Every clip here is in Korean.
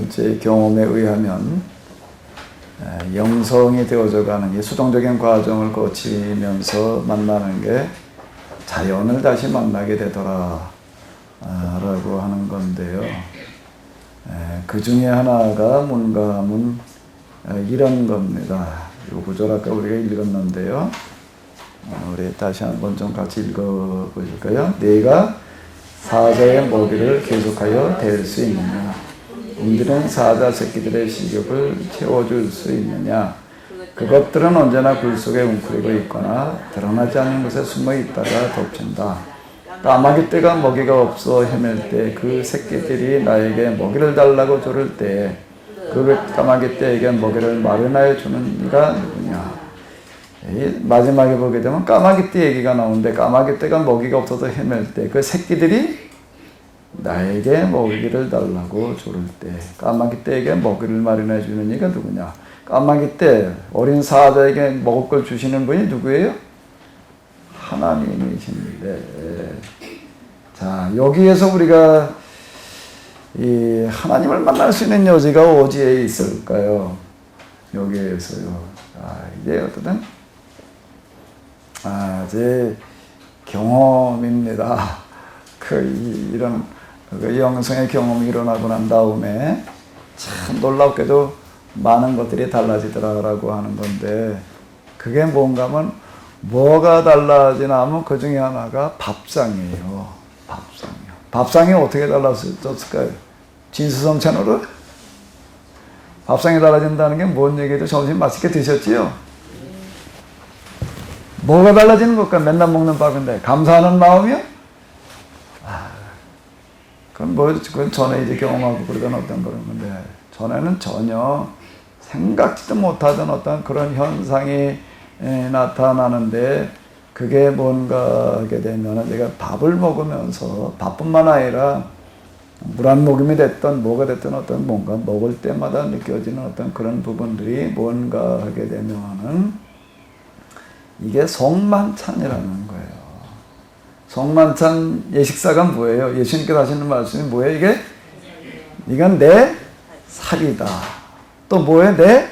제 경험에 의하면 영성이 되어져가는 이 수동적인 과정을 거치면서 만나는 게 자연을 다시 만나게 되더라 라고 하는 건데요. 그 중에 하나가 뭔가 하면 이런 겁니다. 이 구절 아까 우리가 읽었는데요. 우리 다시 한번 좀 같이 읽어보실까요? 네가 사자의 먹이를 계속하여 댈 수 있느냐? 우리는 사자 새끼들의 식욕을 채워줄 수 있느냐? 그것들은 언제나 굴 속에 웅크리고 있거나 드러나지 않는 곳에 숨어 있다가 덮친다. 까마귀 떼가 먹이가 없어 헤맬 때 그 새끼들이 나에게 먹이를 달라고 조를 때 그 까마귀 떼에게 먹이를 마련하여 주는 이가 누구냐? 마지막에 보게 되면 까마귀 떼 얘기가 나오는데 까마귀 떼가 먹이가 없어서 헤맬 때 그 새끼들이 나에게 먹이를 달라고 조를 때 까마귀 떼에게 먹이를 마련해 주는 이가 누구냐? 까마귀 떼 어린 사자에게 먹을 걸 주시는 분이 누구예요? 하나님이신데, 자 여기에서 우리가 이 하나님을 만날 수 있는 여지가 어디에 있을까요? 여기에서요. 이게 어떤 제 경험입니다. 이런 영성의 경험이 일어나고 난 다음에 참 놀랍게도 많은 것들이 달라지더라라고 하는 건데, 그게 뭔가 하면 뭐가 달라지나 하면 그 중에 하나가 밥상이에요. 밥상이요. 밥상이 어떻게 달라졌을까요? 진수성찬으로? 밥상이 달라진다는 게 뭔 얘기도 점심 맛있게 드셨지요? 뭐가 달라지는 걸까? 맨날 먹는 밥인데 감사하는 마음이요? 그건 전에 이제 경험하고 그러던 어떤 그런 건데, 전에는 전혀 생각지도 못하던 어떤 그런 현상이 나타나는데, 그게 뭔가 하게 되면 내가 밥을 먹으면서 밥뿐만 아니라 물 한 모금이 됐던 뭐가 됐든 어떤 뭔가 먹을 때마다 느껴지는 어떤 그런 부분들이 뭔가 하게 되면은 이게 성만찬이라는 거예요. 성만찬 예식사가 뭐예요? 예수님께서 하시는 말씀이 뭐예요? 이건 내 살이다. 또 뭐예요? 내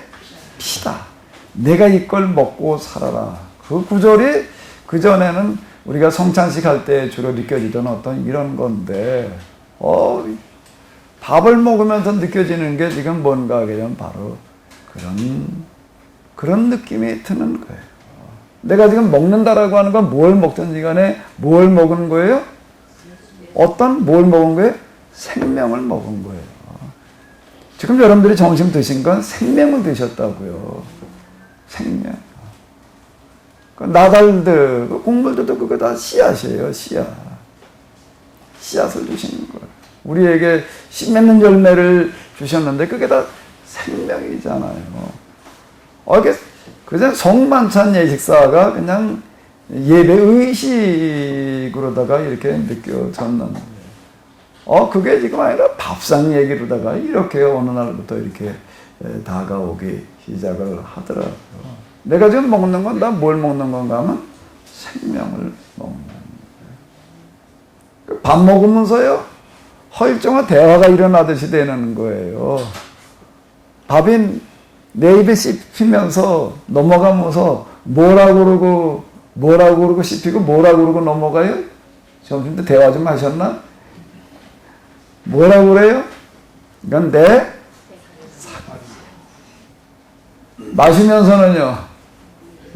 피다. 내가 이걸 먹고 살아라. 그 구절이 그전에는 우리가 성찬식 할 때 주로 느껴지던 어떤 이런 건데, 밥을 먹으면서 느껴지는 게 지금 뭔가 하면 바로 그런 느낌이 드는 거예요. 내가 지금 먹는다라고 하는 건 뭘 먹든지 간에 뭘 먹은 거예요? 뭘 먹은 거예요? 생명을 먹은 거예요. 지금 여러분들이 점심 드신 건 생명을 드셨다고요. 생명. 나달들, 곡물들도 그거 다 씨앗이에요. 씨앗을 주시는 거예요. 우리에게 씨 맺는 열매를 주셨는데 그게 다 생명이잖아요. 그냥 성만찬 예식사가 그냥 예배 의식으로다가 이렇게 느껴졌는데, 그게 지금 아니라 밥상 얘기로다가 이렇게 어느 날부터 이렇게 다가오기 시작을 하더라고요. 내가 지금 먹는 건 나 뭘 먹는 건가 하면 생명을 먹는 거예요. 밥 먹으면서요, 허일정한 대화가 일어나듯이 되는 거예요. 밥이 내 입에 씹히면서 넘어가면서 뭐라고 그러고 씹히고 뭐라고 그러고 넘어가요? 점심 때 대화 좀 하셨나? 뭐라고 그래요? 이건 내 살. 마시면서는요,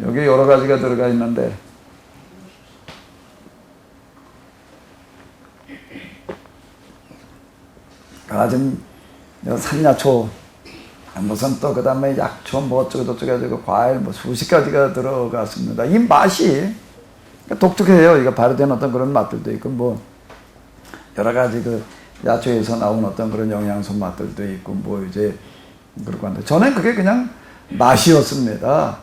여기 여러 가지가 들어가 있는데, 지금 산야초, 무슨 또 그 다음에 약초 뭐 어쩌고저쩌고 해가지고 과일 뭐 수십 가지가 들어갔습니다. 이 맛이 독특해요. 이거 발효된 어떤 그런 맛들도 있고, 뭐 여러 가지 그 야초에서 나온 어떤 그런 영양소 맛들도 있고, 뭐 이제 그렇고 한데, 저는 그게 그냥 맛이었습니다.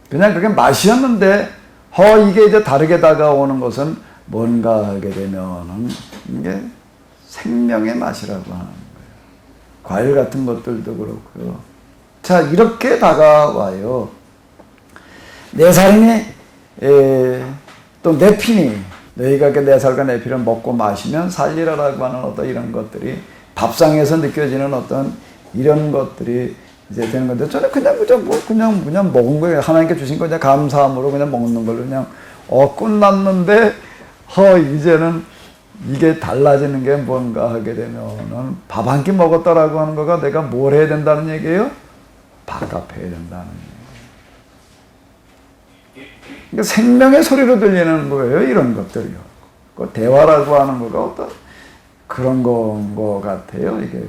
그냥 그게 맛이었는데, 이게 이제 다르게 다가오는 것은 뭔가 하게 되면은 이게 생명의 맛이라고 하는 거예요. 과일 같은 것들도 그렇고요. 자, 이렇게 다가와요. 내 살이니, 또 내 피니, 너희가 내 살과 내 피를 먹고 마시면 살리라라고 하는 어떤 이런 것들이 밥상에서 느껴지는 어떤 이런 것들이 이제 되는 건데, 저는 그냥 먹은 거예요. 하나님께 주신 거 그냥 감사함으로 그냥 먹는 걸로 그냥 끝났는데, 이제는 이게 달라지는 게 뭔가 하게 되면은 밥 한 끼 먹었다라고 하는 거가 내가 뭘 해야 된다는 얘기예요? 밥값해야 된다는 얘기예요. 그러니까 생명의 소리로 들리는 거예요, 이런 것들이요. 그 대화라고 하는 거가 어떤 그런 건 것 같아요. 이게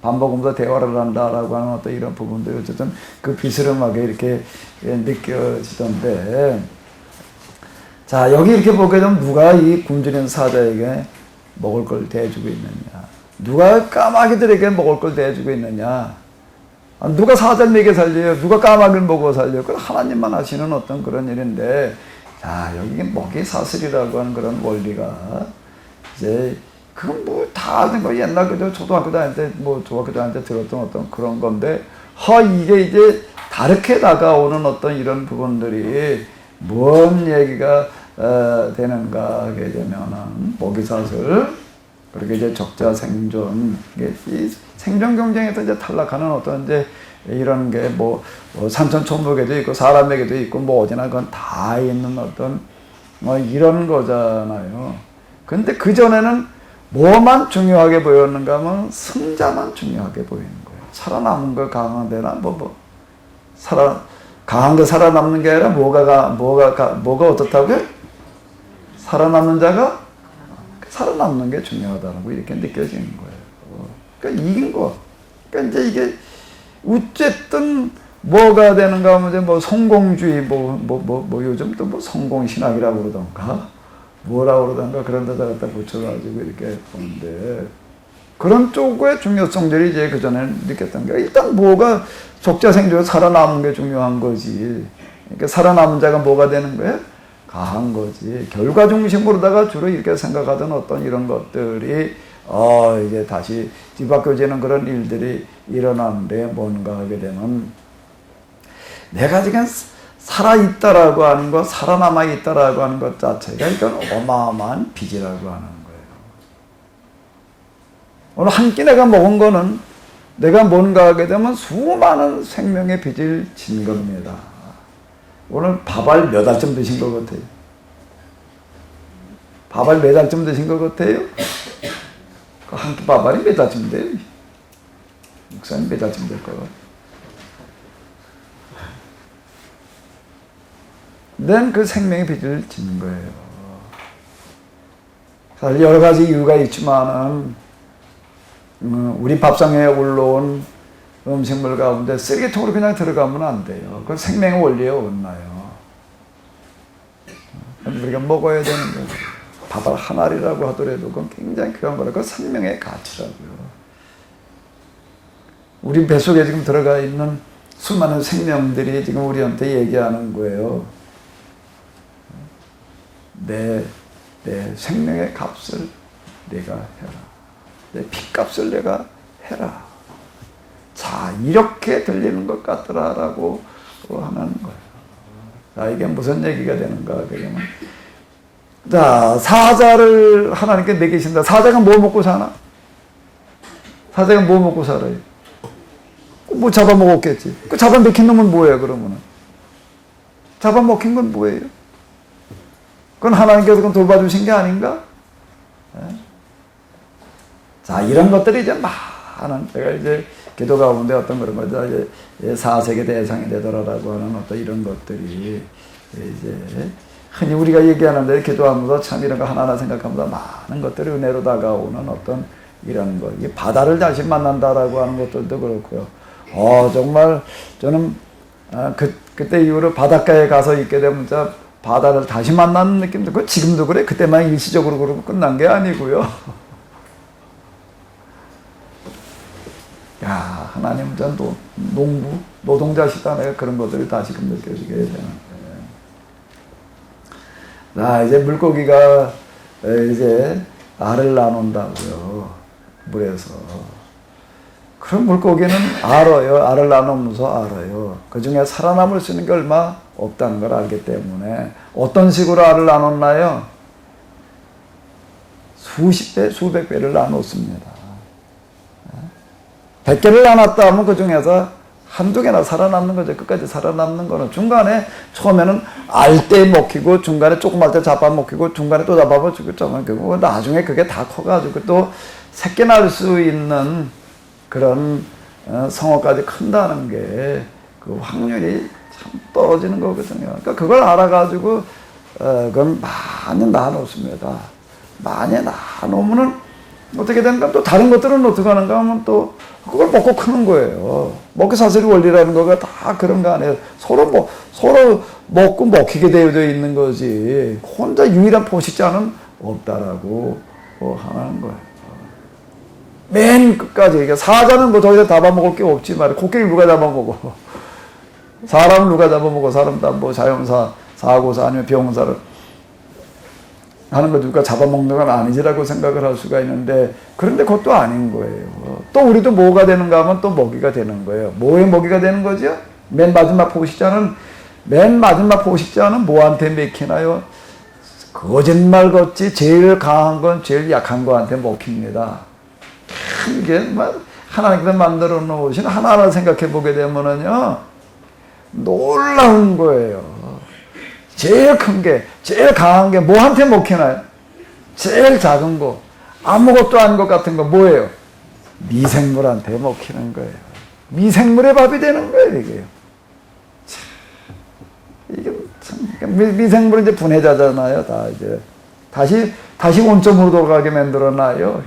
밥 먹으면서 대화를 한다라고 하는 어떤 이런 부분들이 어쨌든 그 비스름하게 이렇게 느껴지던데, 자, 여기 이렇게 보게 되면 누가 이 굶주린 사자에게 먹을 걸 대주고 있느냐? 누가 까마귀들에게 먹을 걸 대주고 있느냐? 누가 사자를 먹여 살려요? 누가 까마귀를 먹어 살려요? 그건 하나님만 하시는 어떤 그런 일인데, 자, 여기 먹이 사슬이라고 하는 그런 원리가 이제 그건 뭐 다 아는 거, 옛날 그저 초등학교 다닐 때 중학교 다닐 때 들었던 어떤 그런 건데, 이게 이제 다르게 다가오는 어떤 이런 부분들이 뭔 얘기가 되는가 하게 되면은 먹이사슬, 그렇게 이제 적자 생존, 이 생존 경쟁에서 이제 탈락하는 어떤 이제 이런 게 산천초목에도 있고 사람에게도 있고 어디나 그건 다 있는 어떤 이런 거잖아요. 근데 그 전에는 뭐만 중요하게 보였는가 하면 승자만 중요하게 보이는 거예요. 살아남은 거 강한 데나 강한 게 살아남는 게 아니라 뭐가 어떻다고요? 살아남는 자가 살아남는 게 중요하다고 이렇게 느껴지는 거예요. 그러니까 이긴 거. 그러니까 이제 이게 어쨌든 뭐가 되는가 하면 이제 성공주의 요즘 또 성공신학이라고 그러던가 뭐라고 그러던가 그런 데다 갖다 붙여가지고 이렇게 보는데, 그런 쪽의 중요성들이 이제 그전에 느꼈던 게, 일단 뭐가 적자생존 살아남은 게 중요한 거지. 그러니까 살아남은 자가 뭐가 되는 거예요? 강한 거지. 결과 중심으로다가 주로 이렇게 생각하던 어떤 이런 것들이 이제 다시 뒤바뀌어지는 그런 일들이 일어나는데, 뭔가 하게 되면 내가 지금 살아있다라고 하는 것, 살아남아있다라고 하는 것 자체가 이건 어마어마한 빚이라고 하는 거예요. 오늘 한 끼 내가 먹은 거는 내가 뭔가 하게 되면 수많은 생명의 빚을 진 겁니다. 오늘 밥알 몇 알쯤 드신 것 같아요? 밥알 몇 알쯤 드신 것 같아요? 한 끼 밥알이 몇 알쯤 돼요? 목사님 몇 알쯤 될 거예요? nên 그 생명의 빚을 지는 거예요. 사실 여러 가지 이유가 있지만은 우리 밥상에 올라온 음식물 가운데 쓰레기통으로 그냥 들어가면 안 돼요. 그건 생명의 원리에 어긋나요. 우리가 먹어야 되는 거예요. 밥알 한 알이라고 하더라도 그건 굉장히 귀한 거라. 그건 생명의 가치라고요. 우리 뱃속에 지금 들어가 있는 수많은 생명들이 지금 우리한테 얘기하는 거예요. 내 생명의 값을 내가 해라. 내 피값을 내가 해라. 자, 이렇게 들리는 것 같더라라고 하는 거예요. 자, 이게 무슨 얘기가 되는가 그러면, 자, 사자를 하나님께 먹이신다. 사자가 뭐 먹고 사나? 사자가 뭐 먹고 살아요? 뭐 잡아먹었겠지. 그 잡아먹힌 놈은 뭐예요, 그러면은? 잡아먹힌 건 뭐예요? 그건 하나님께서 그건 돌봐주신 게 아닌가? 자, 이런 것들이 이제 많은, 제가 이제 기도 가운데 어떤 그런 거죠. 이제 사색의 대상이 되더라라고 하는 어떤 이런 것들이 이제 흔히 우리가 얘기하는데, 기도하면서 참 이런 거 하나하나 생각하면서 많은 것들이 은혜로 다가오는 어떤 이런 것. 이 바다를 다시 만난다라고 하는 것들도 그렇고요. 정말 저는 그때 이후로 바닷가에 가서 있게 되면 진짜 바다를 다시 만나는 느낌도, 그 지금도 그래. 그때만 일시적으로 그러고 끝난 게 아니고요. 야, 하나님 전 농부, 노동자시다. 내가 그런 것들이 다시금 느껴지게 되는데. 자, 이제 물고기가 이제 알을 나눈다고요. 물에서. 그럼 물고기는 알아요. 알을 나누면서 알아요. 그 중에 살아남을 수 있는 게 얼마 없다는 걸 알기 때문에 어떤 식으로 알을 나눴나요? 수십 배, 수백 배를 나눴습니다. 100개를 나눴다 하면 그 중에서 한두 개나 살아남는 거죠. 끝까지 살아남는 거는 중간에 처음에는 알 때 먹히고 중간에 조금 할 때 잡아먹히고 중간에 또 잡아먹히고 그리고 나중에 그게 다 커가지고 또 새끼 날 수 있는 그런 성어까지 큰다는 게 그 확률이 참 떨어지는 거거든요. 그러니까 그걸 알아가지고 그건 많이 나눠놓습니다. 많이 나눠놓으면은 어떻게 되는가? 또 다른 것들은 어떻게 하는가 하면 또 그걸 먹고 크는 거예요. 먹고 사슬이 원리라는 거가 다 그런 거 아니에요. 서로 먹고 먹히게 되어 있는 거지. 혼자 유일한 포식자는 없다라고 하는 거예요. 맨 끝까지. 그러니까 사자는 뭐 더 이상 잡아먹을 게 없지 말이야. 코끼리 누가 잡아먹어? 사람을 누가 잡아먹어? 사람 다 뭐 자연사, 사고사 아니면 병사를 하는 거 누가 잡아먹는 건 아니지라고 생각을 할 수가 있는데 그런데 그것도 아닌 거예요. 또 우리도 뭐가 되는가 하면 또 먹이가 되는 거예요. 뭐의 먹이가 되는 거죠? 맨 마지막 포식자는 뭐한테 먹히나요? 거짓말같이 제일 강한 건 제일 약한 거한테 먹힙니다. 이게 하나님께서 만들어 놓으신 하나하나 생각해 보게 되면은요 놀라운 거예요. 제일 큰 게, 제일 강한 게 뭐한테 먹히나요? 제일 작은 거, 아무것도 아닌 것 같은 거 뭐예요? 미생물한테 먹히는 거예요. 미생물의 밥이 되는 거예요, 이게요. 이게 참, 미생물은 이제 분해자잖아요, 다 이제. 다시 원점으로 돌아가게 만들어놔요.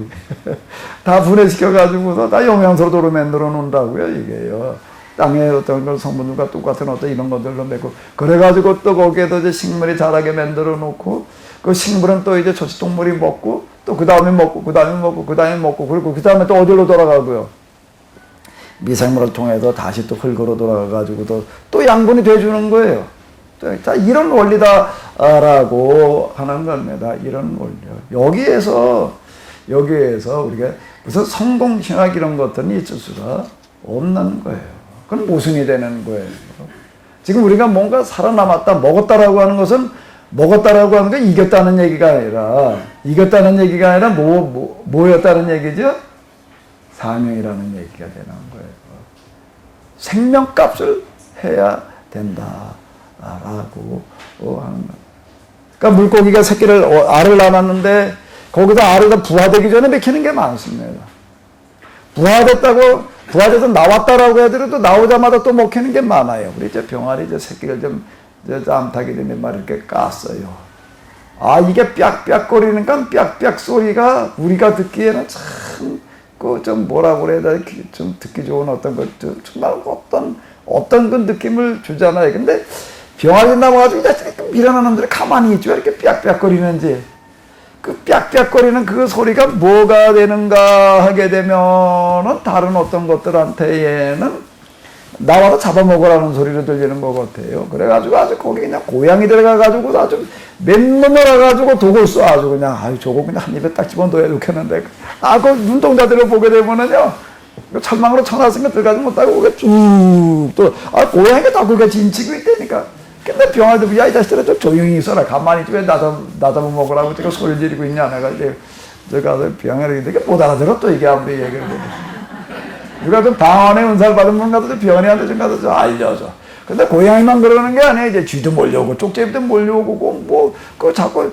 다 분해시켜가지고서 다 영양소로 만들어 놓는다고요, 이게요. 땅에 어떤 걸 성분들과 똑같은 어떤 이런 것들로 맺고 그래가지고 또 거기에도 이제 식물이 자라게 만들어 놓고 그 식물은 또 이제 초식동물이 먹고 또 그 다음에 먹고 그 다음에 먹고 그 다음에 먹고 그리고 그 다음에 또 어디로 돌아가고요? 미생물을 통해서 다시 또 흙으로 돌아가가지고 또 양분이 돼주는 거예요. 자, 이런 원리다라고 하는 겁니다. 이런 원리. 여기에서 우리가 무슨 성공신학 이런 것들은 있을 수가 없는 거예요. 그건 모순이 되는 거예요. 지금 우리가 뭔가 살아남았다, 먹었다라고 하는 것은 먹었다라고 하는 건 이겼다는 얘기가 아니라 뭐였다는 얘기죠? 사명이라는 얘기가 되는 거예요. 생명값을 해야 된다라고 하는 거예요. 그러니까 물고기가 알을 낳았는데 거기서 알을 부화되기 전에 먹히는 게 많습니다. 부화돼서 나왔다라고 하더라도 나오자마자 또 먹히는 게 많아요. 우리 이제 병아리 새끼를 암탉이 되면 막 이렇게 깠어요. 아, 이게 빽빽거리니까 빽빽 소리가 우리가 듣기에는 참, 좀 뭐라고 그래야 돼? 좀 듣기 좋은 어떤 것, 정말 어떤 그 느낌을 주잖아요. 근데 병아리 나와가지고 미련한 놈들이 가만히 있죠. 이렇게 빽빽거리는지. 그 빽빽거리는 그 소리가 뭐가 되는가 하게 되면은 다른 어떤 것들한테는 나와서 잡아먹으라는 소리로 들리는 것 같아요. 그래가지고 아주 거기 그냥 고양이 들어가가지고 아주 맨몸을 와가지고 독을 써 아주 그냥 저거 그냥 한 입에 딱 집어넣어야 좋겠는데 그 눈동자들을 보게 되면은요 철망으로 쳐놨으니까 들어가지 못하고 그게 쭉 고양이가 다 그게 진치고 있다니까. 근데 병아리도 야 이 자식들아 좀 조용히 있어라 가만히 있지 왜 나 잡아먹으라고 지금 소리 지르고 있냐 내가 이제 가서 병아리 되게 못 알아들어 또 이게 아무리 얘기를 해도 누가 좀 방언의 은사를 받은 분 가서 병아리한테 좀 가서 좀 알려줘. 근데 고양이만 그러는 게 아니에요. 이제 쥐도 몰려오고 쪽제비도 몰려오고 그거 자꾸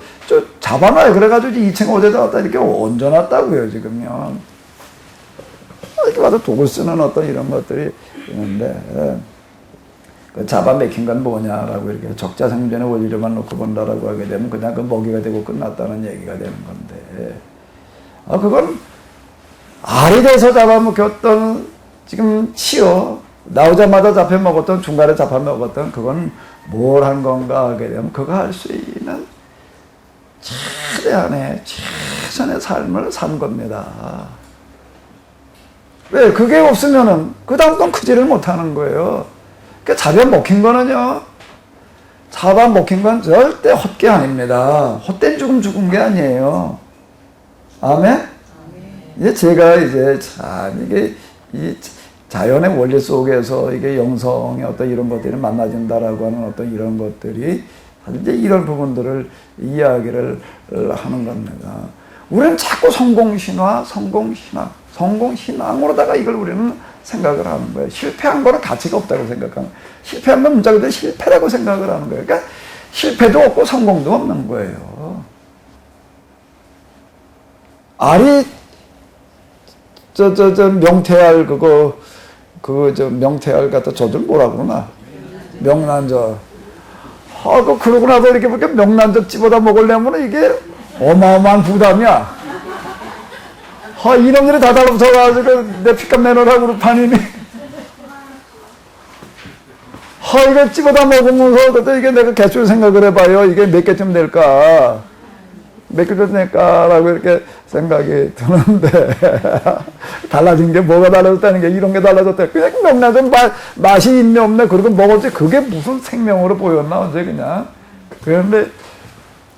잡아놔요. 그래가지고 2층 어디다 왔다 이렇게 얹어놨다고요 지금요. 이렇게 와서 독을 쓰는 어떤 이런 것들이 있는데 그 잡아먹힌 건 뭐냐라고 이렇게 적자생존의 원리로만 놓고 본다라고 하게 되면 그냥 그 먹이가 되고 끝났다는 얘기가 되는 건데 그건 알이 돼서 잡아먹혔던 지금 나오자마자 잡혀먹었던 중간에 잡아먹었던 그건 뭘 한 건가 하게 되면 그거 할 수 있는 최선의 삶을 산 겁니다. 왜? 그게 없으면은 그 다음부터는 크지를 못하는 거예요. 잡아먹힌 거는요, 잡아먹힌 건 절대 헛개 아닙니다. 헛된 죽은 게 아니에요. 아멘? 이제 제가 이게 이 자연의 원리 속에서 이게 영성의 어떤 이런 것들이 만나진다라고 하는 어떤 이런 것들이 이제 이런 부분들을 이야기를 하는 겁니다. 우리는 자꾸 성공신화 성공 신앙으로다가 이걸 우리는 생각을 하는 거예요. 실패한 거는 가치가 없다고 생각하는 거예요. 실패한 건 문자 그대로 실패라고 생각을 하는 거예요. 그러니까 실패도 없고 성공도 없는 거예요. 알이 명태알 명태알 갖다 저들 뭐라 그러나? 명란젓. 그러고 나서 이렇게 보니까 명란젓 집어다 먹으려면 이게 어마어마한 부담이야. 이놈들이 다 달라붙어가지고 내 핏값 내놓으라고 그러파니니. 이거 집어다 먹으면서 이게 내가 개수 생각을 해봐요. 이게 몇 개쯤 될까? 몇 개쯤 될까라고 이렇게 생각이 드는데 달라진 게 뭐가 달라졌다는 게 이런 게 달라졌다. 그냥 명란젓 맛이 있네 없네 그러고 먹었지 그게 무슨 생명으로 보였나 언제 그냥. 그런데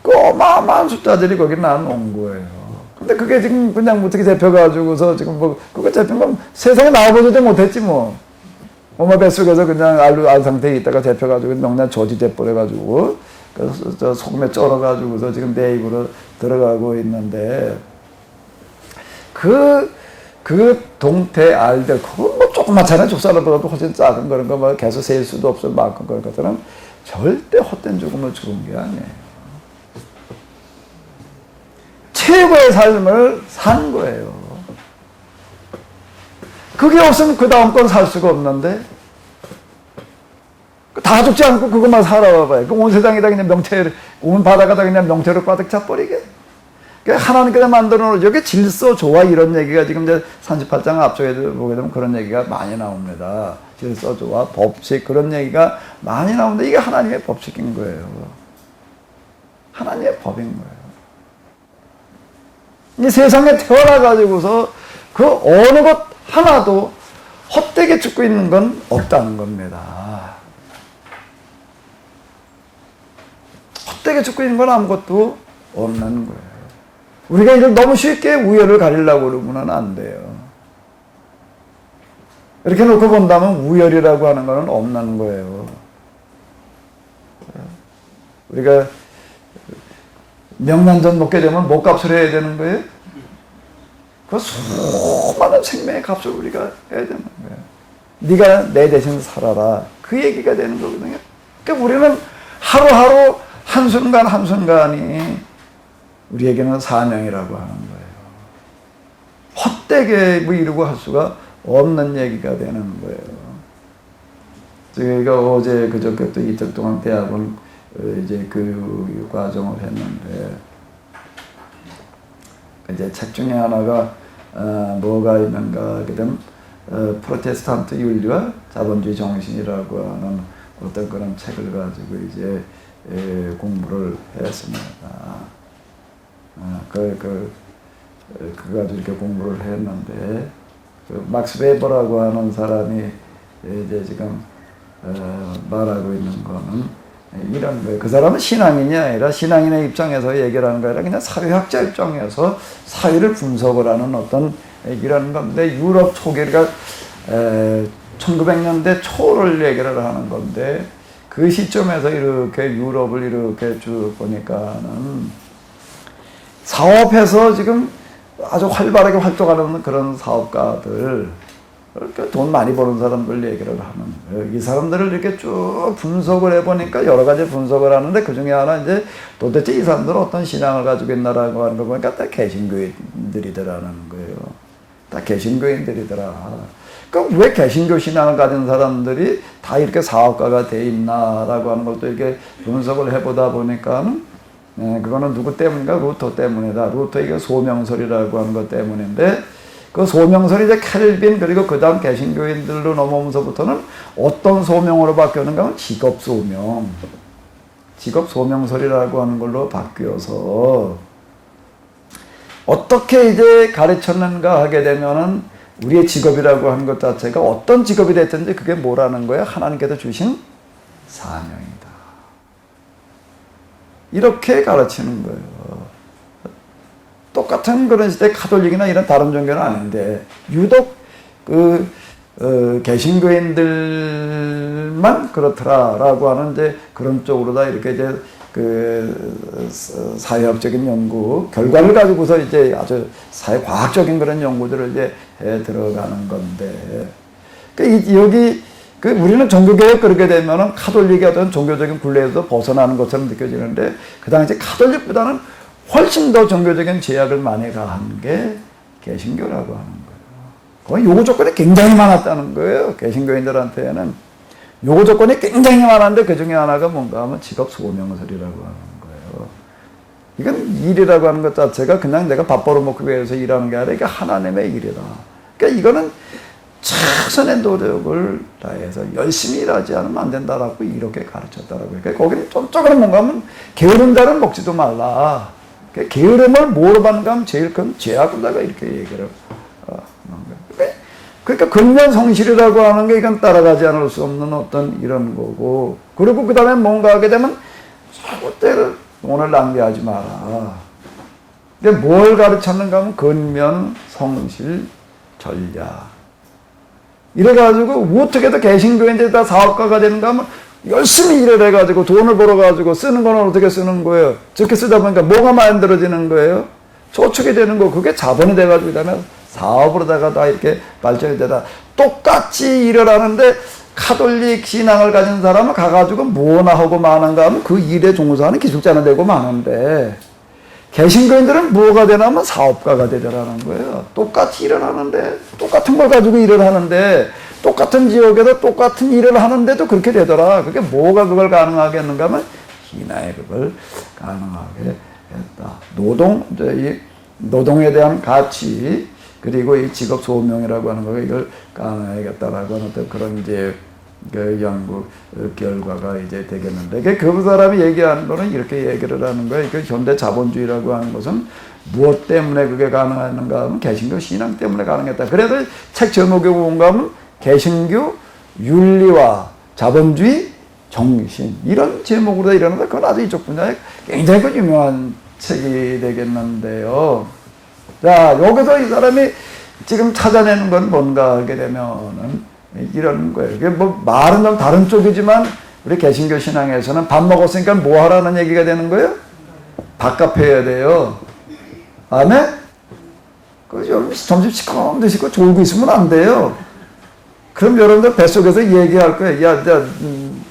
그 어마어마한 숫자들이 거기 나온 거예요. 근데 그게 지금 그냥 어떻게 잡혀가지고서 지금 그거 잡힌 건 세상에 나와보지도 못했지 뭐. 엄마 뱃속에서 그냥 알 상태에 있다가 잡혀가지고 명란 저지 돼버려가지고 그래서 저 소금에 쩔어가지고서 지금 내 입으로 들어가고 있는데 그 동태 알들 그건 뭐 조그맣잖아요. 족살보다도 훨씬 작은 그런 거 뭐 계속 셀 수도 없을 만큼 그런 것들은 절대 헛된 죽음을 죽은 게 아니에요. 최고의 삶을 산 거예요. 그게 없으면 그 다음 건 살 수가 없는데 다 죽지 않고 그것만 살아봐요. 온 세상에다 그냥 온 바다가 다 그냥 명태로 가득 차버리게. 하나님께서 만들어 놓은 여기 질서, 조화 이런 얘기가 지금 이제 38장 앞쪽에 보게 되면 그런 얘기가 많이 나옵니다. 질서, 조화, 법칙 그런 얘기가 많이 나오는데 이게 하나님의 법칙인 거예요. 하나님의 법인 거예요. 이 세상에 태어나가지고서 그 어느 것 하나도 헛되게 죽고 있는 건 없다는 겁니다. 헛되게 죽고 있는 건 아무것도 없는 거예요. 우리가 이걸 너무 쉽게 우열을 가리려고 그러면 안 돼요. 이렇게 놓고 본다면 우열이라고 하는 건 없는 거예요. 우리가 명란젓 먹게 되면 뭐 값을 해야 되는 거예요? 그 수많은 생명의 값을 우리가 해야 되는 거예요. 네가 내 대신 살아라. 그 얘기가 되는 거거든요. 그러니까 우리는 하루하루 한순간 한순간이 우리에게는 사명이라고 하는 거예요. 헛되게 뭐 이루고 할 수가 없는 얘기가 되는 거예요. 저희가 어제 그저께 또 이틀 동안 대학원 이제 그 과정을 했는데 이제 책 중에 하나가 뭐가 있는가 그다음 프로테스탄트 윤리와 자본주의 정신이라고 하는 어떤 그런 책을 가지고 이제 공부를 했습니다. 그거 가지고 이렇게 공부를 했는데 그 막스 웨버라고 하는 사람이 이제 지금 말하고 있는 거는 이런 거예요. 그 사람은 신앙인이 아니라 신앙인의 입장에서 얘기를 하는 거 아니라 그냥 사회학자 입장에서 사회를 분석을 하는 어떤 얘기라는 건데 유럽 초기가 1900년대 초를 얘기를 하는 건데 그 시점에서 이렇게 유럽을 이렇게 쭉 보니까는 사업해서 지금 아주 활발하게 활동하는 그런 사업가들 그러니까 돈 많이 버는 사람들 얘기를 하는 거예요. 이 사람들을 이렇게 쭉 분석을 해보니까 여러 가지 분석을 하는데 그 중에 하나 이제 도대체 이 사람들은 어떤 신앙을 가지고 있나라고 하는 거 보니까 다 개신교인들이더라는 거예요. 다 개신교인들이더라. 그럼 왜 개신교 신앙을 가진 사람들이 다 이렇게 사업가가 돼 있나라고 하는 것도 이렇게 분석을 해보다 보니까는 그거는 누구 때문인가? 루터 때문이다. 루터에게 소명설이라고 하는 것 때문인데 그 소명설이 이제 켈빈 그리고 그 다음 개신교인들로 넘어오면서부터는 어떤 소명으로 바뀌었는가 하면 직업소명. 직업소명설이라고 하는 걸로 바뀌어서 어떻게 이제 가르쳤는가 하게 되면은 우리의 직업이라고 하는 것 자체가 어떤 직업이 됐든지 그게 뭐라는 거야? 하나님께서 주신 사명이다. 이렇게 가르치는 거예요. 똑같은 그런 시대 가톨릭이나 이런 다른 종교는 아닌데 유독 개신교인들만 그렇더라라고 하는 이제 그런 쪽으로 다 이렇게 이제 그 사회학적인 연구 결과를 가지고서 이제 아주 사회과학적인 그런 연구들을 이제 해 들어가는 건데, 여기 우리는 종교개혁 그렇게 되면은 카톨릭의 어떤 종교적인 굴레에서 벗어나는 것처럼 느껴지는데, 그 당시 카톨릭보다는 훨씬 더 종교적인 제약을 많이 가한 게 개신교라고 하는 거예요. 거의 요구 조건이 굉장히 많았다는 거예요. 개신교인들한테는 요구 조건이 굉장히 많았는데 그 중에 하나가 뭔가 하면 직업 소명설이라고 하는 거예요. 이건 일이라고 하는 것 자체가 그냥 내가 밥 벌어먹기 위해서 일하는 게 아니라 이게 하나님의 일이다. 그러니까 이거는 최선의 노력을 다해서 열심히 일하지 않으면 안 된다라고 이렇게 가르쳤다라고. 그러니까 거기는 좀적으로 뭔가 하면 게으른 자는 먹지도 말라. 그러니까 게으름을 뭐로 받는가 하면 제일 큰 죄악으로다가 이렇게 얘기를 하는 거예요. 그러니까 근면성실이라고 하는 게 이건 따라가지 않을 수 없는 어떤 이런 거고, 그리고 그 다음에 뭔가 하게 되면 절대로 돈을 낭비하지 마라. 근데 뭘 가르쳤는가 하면 근면성실 전략. 이래가지고 어떻게든 개신교인들이 다 사업가가 되는가 하면 열심히 일을 해가지고 돈을 벌어가지고 쓰는 건 어떻게 쓰는 거예요? 저렇게 쓰다 보니까 뭐가 만들어지는 거예요? 저축이 되는 거. 그게 자본이 돼가지고 그다음에 사업으로다가 다 이렇게 발전이 되다. 똑같이 일을 하는데 카톨릭 신앙을 가진 사람은 가가지고 뭐나 하고 마는가 하면 그 일에 종사하는 기술자는 되고 마는데, 개신교인들은 뭐가 되냐면 사업가가 되더라는 거예요. 똑같이 일을 하는데, 똑같은 걸 가지고 일을 하는데, 똑같은 지역에서 똑같은 일을 하는데도 그렇게 되더라. 그게 뭐가 그걸 가능하게 했는가 하면 신앙이 그걸 가능하게 했다. 이 노동에 대한 가치, 그리고 이 직업 소명이라고 하는 거가 이걸 가능하겠다라고 하는 어떤 그런 이제 그 연구 결과가 이제 되겠는데, 그 사람이 얘기하는 거는 이렇게 얘기를 하는 거예요. 그 현대 자본주의라고 하는 것은 무엇 때문에 그게 가능한가 하면 개신교 신앙 때문에 가능했다. 그래서 책 제목에 뭔가 하면 개신교 윤리와 자본주의 정신, 이런 제목으로 이러는데, 그건 아주 이쪽 분야에 굉장히 유명한 책이 되겠는데요. 자, 여기서 이 사람이 지금 찾아내는 건 뭔가 하게 되면은 이런 거예요. 이게 뭐 말은 좀 다른 쪽이지만 우리 개신교 신앙에서는 밥 먹었으니까 뭐 하라는 얘기가 되는 거예요? 밥값 해야 돼요. 아멘? 여러분 점심 시커먼 드시고 졸고 있으면 안 돼요. 그럼 여러분들 뱃속에서 얘기할 거예요. 야,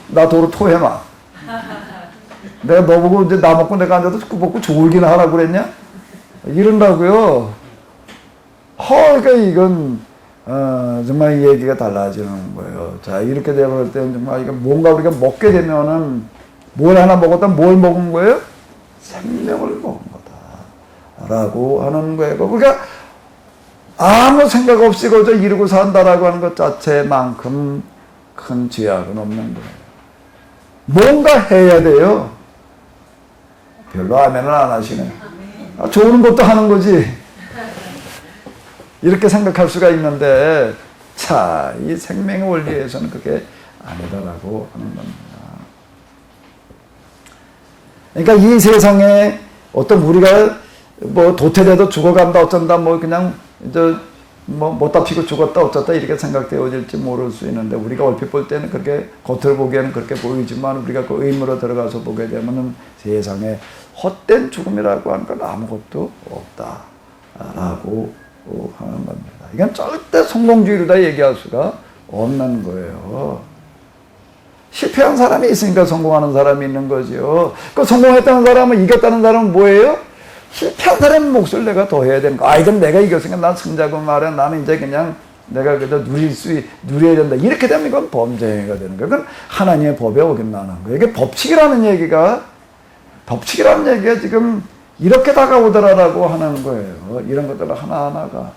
나 도로 토해놔. 내가 너 보고 이제 나 먹고 내가 앉아도 먹고 졸기나 하라고 그랬냐? 이런다고요. 그러니까 이건 정말 이 얘기가 달라지는 거예요. 자, 이렇게 되어볼 때는 정말 이거 뭔가 우리가 먹게 되면은 뭘 하나 먹었다, 뭘 먹은 거예요? 생명을 먹은 거다라고 하는 거예요. 그러니까 아무 생각 없이 그저 이루고 산다라고 하는 것 자체만큼 큰 죄악은 없는 거예요. 뭔가 해야 돼요. 별로 아멘을 안 하시네. 좋은 것도 하는 거지. 이렇게 생각할 수가 있는데, 자, 이 생명의 원리에서는 그게 아니다라고 하는 겁니다. 그러니까 이 세상에 어떤 우리가 뭐 도태돼도 죽어간다 어쩐다 뭐 그냥 뭐 못다 피고 죽었다 어쩌다 이렇게 생각되어질지 모를 수 있는데, 우리가 얼핏 볼 때는 그렇게 겉으로 보기에는 그렇게 보이지만 우리가 그 의무로 들어가서 보게 되면은 세상에 헛된 죽음이라고 하는 건 아무것도 없다라고 하는 겁니다. 이건 절대 성공주의로다 얘기할 수가 없는 거예요. 실패한 사람이 있으니까 성공하는 사람이 있는 거죠. 그 성공했다는 사람은, 이겼다는 사람은 뭐예요? 실패한 사람의 몫을 내가 더 해야 되는 거. 이건 내가 이겼으니까 난 승자고 말이야. 나는 이제 그냥 내가 그저 누려야 된다. 이렇게 되면 이건 범죄가 되는 거예요. 그건 하나님의 법에 어긋나는 거예요. 이게 법칙이라는 얘기가 지금 이렇게 다가오더라라고 하는 거예요. 이런 것들 하나하나가.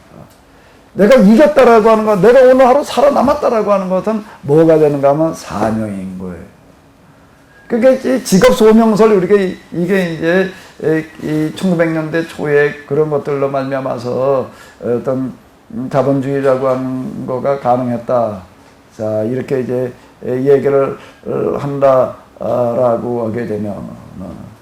내가 이겼다라고 하는 것, 내가 오늘 하루 살아남았다라고 하는 것은 뭐가 되는가 하면 사명인 거예요. 그게 직업 소명설, 우리가 이게 이제 이 1900년대 초에 그런 것들로 말미암아서 어떤 자본주의라고 하는 거가 가능했다. 자, 이렇게 이제 얘기를 한다라고 하게 되면,